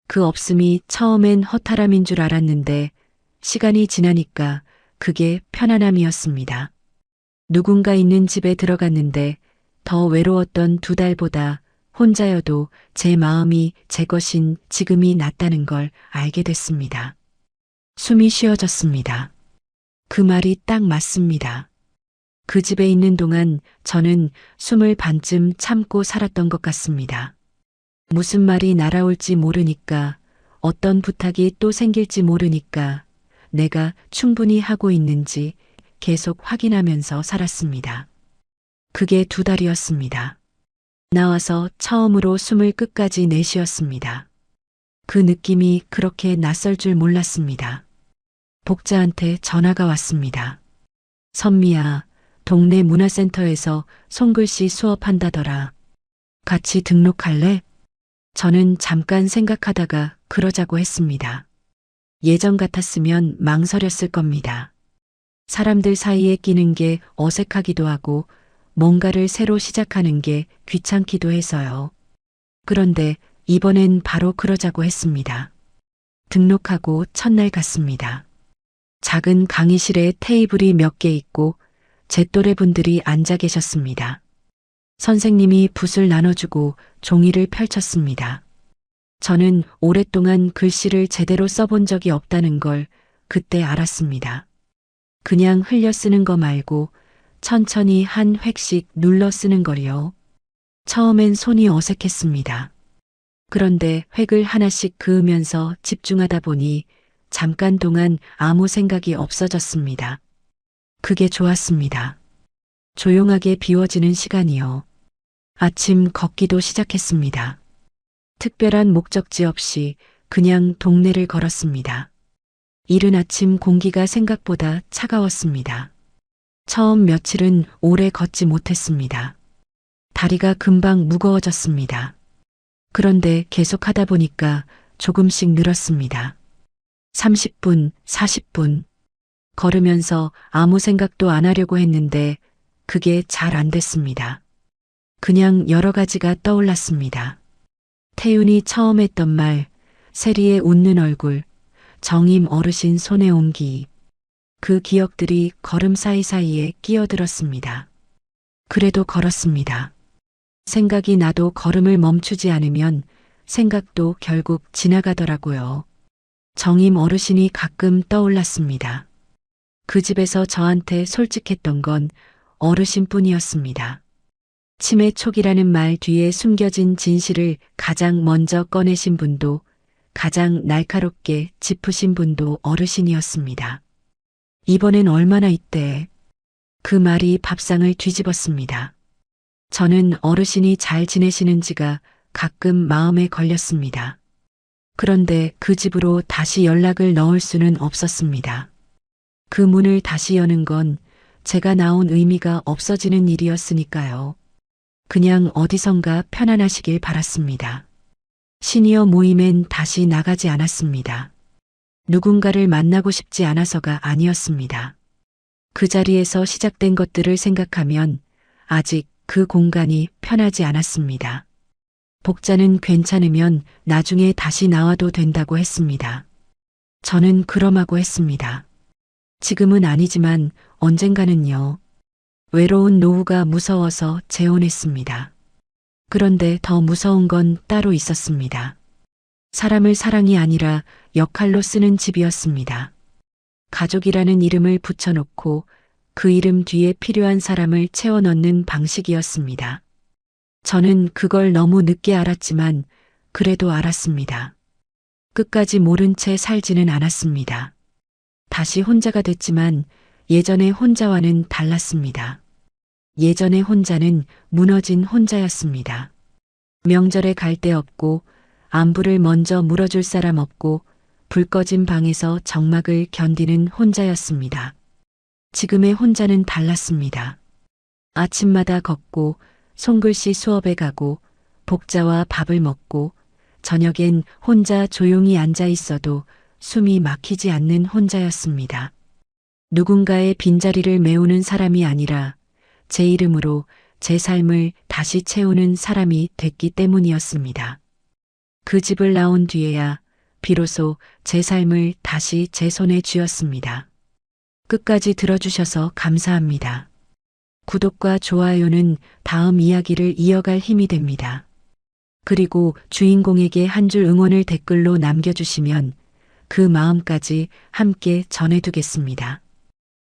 그 없음이 처음엔 허탈함인 줄 알았는데 시간이 지나니까 그게 편안함이었습니다. 누군가 있는 집에 들어갔는데 더 외로웠던 2달보다 혼자여도 제 마음이 제 것인 지금이 낫다는 걸 알게 됐습니다. 숨이 쉬어졌습니다. 그 말이 딱 맞습니다. 그 집에 있는 동안 저는 숨을 반쯤 참고 살았던 것 같습니다. 무슨 말이 날아올지 모르니까, 어떤 부탁이 또 생길지 모르니까 내가 충분히 하고 있는지 계속 확인하면서 살았습니다. 그게 2달이었습니다. 나와서 처음으로 숨을 끝까지 내쉬었습니다. 그 느낌이 그렇게 낯설 줄 몰랐습니다. 복자한테 전화가 왔습니다. 선미야, 동네 문화센터에서 손글씨 수업한다더라. 같이 등록할래? 저는 잠깐 생각하다가 그러자고 했습니다. 예전 같았으면 망설였을 겁니다. 사람들 사이에 끼는 게 어색하기도 하고 뭔가를 새로 시작하는 게 귀찮기도 해서요. 그런데 이번엔 바로 그러자고 했습니다. 등록하고 첫날 갔습니다. 작은 강의실에 테이블이 몇 개 있고 제 또래 분들이 앉아 계셨습니다. 선생님이 붓을 나눠주고 종이를 펼쳤습니다. 저는 오랫동안 글씨를 제대로 써본 적이 없다는 걸 그때 알았습니다. 그냥 흘려 쓰는 거 말고 천천히 한 획씩 눌러 쓰는 거요. 처음엔 손이 어색했습니다. 그런데 획을 하나씩 그으면서 집중하다 보니 잠깐 동안 아무 생각이 없어졌습니다. 그게 좋았습니다. 조용하게 비워지는 시간이요. 아침 걷기도 시작했습니다. 특별한 목적지 없이 그냥 동네를 걸었습니다. 이른 아침 공기가 생각보다 차가웠습니다. 처음 며칠은 오래 걷지 못했습니다. 다리가 금방 무거워졌습니다. 그런데 계속 하다 보니까 조금씩 늘었습니다. 30분, 40분. 걸으면서 아무 생각도 안 하려고 했는데 그게 잘 안 됐습니다. 그냥 여러 가지가 떠올랐습니다. 태윤이 처음 했던 말, 세리의 웃는 얼굴, 정임 어르신 손에 온 기. 그 기억들이 걸음 사이사이에 끼어들었습니다. 그래도 걸었습니다. 생각이 나도 걸음을 멈추지 않으면 생각도 결국 지나가더라고요. 정임 어르신이 가끔 떠올랐습니다. 그 집에서 저한테 솔직했던 건 어르신뿐이었습니다. 치매 촉이라는 말 뒤에 숨겨진 진실을 가장 먼저 꺼내신 분도 가장 날카롭게 짚으신 분도 어르신이었습니다. 이번엔 얼마나 있대? 그 말이 밥상을 뒤집었습니다. 저는 어르신이 잘 지내시는지가 가끔 마음에 걸렸습니다. 그런데 그 집으로 다시 연락을 넣을 수는 없었습니다. 그 문을 다시 여는 건 제가 나온 의미가 없어지는 일이었으니까요. 그냥 어디선가 편안하시길 바랐습니다. 시니어 모임엔 다시 나가지 않았습니다. 누군가를 만나고 싶지 않아서가 아니었습니다. 그 자리에서 시작된 것들을 생각하면 아직 그 공간이 편하지 않았습니다. 복자는 괜찮으면 나중에 다시 나와도 된다고 했습니다. 저는 그럼하고 했습니다. 지금은 아니지만 언젠가는요. 외로운 노후가 무서워서 재혼했습니다. 그런데 더 무서운 건 따로 있었습니다. 사람을 사랑이 아니라 역할로 쓰는 집이었습니다. 가족이라는 이름을 붙여놓고 그 이름 뒤에 필요한 사람을 채워 넣는 방식이었습니다. 저는 그걸 너무 늦게 알았지만 그래도 알았습니다. 끝까지 모른 채 살지는 않았습니다. 다시 혼자가 됐지만 예전의 혼자와는 달랐습니다. 예전의 혼자는 무너진 혼자였습니다. 명절에 갈 데 없고 안부를 먼저 물어줄 사람 없고 불 꺼진 방에서 적막을 견디는 혼자였습니다. 지금의 혼자는 달랐습니다. 아침마다 걷고 손글씨 수업에 가고 복자와 밥을 먹고 저녁엔 혼자 조용히 앉아 있어도 숨이 막히지 않는 혼자였습니다. 누군가의 빈자리를 메우는 사람이 아니라 제 이름으로 제 삶을 다시 채우는 사람이 됐기 때문이었습니다. 그 집을 나온 뒤에야 비로소 제 삶을 다시 제 손에 쥐었습니다. 끝까지 들어주셔서 감사합니다. 구독과 좋아요는 다음 이야기를 이어갈 힘이 됩니다. 그리고 주인공에게 한 줄 응원을 댓글로 남겨주시면 그 마음까지 함께 전해두겠습니다.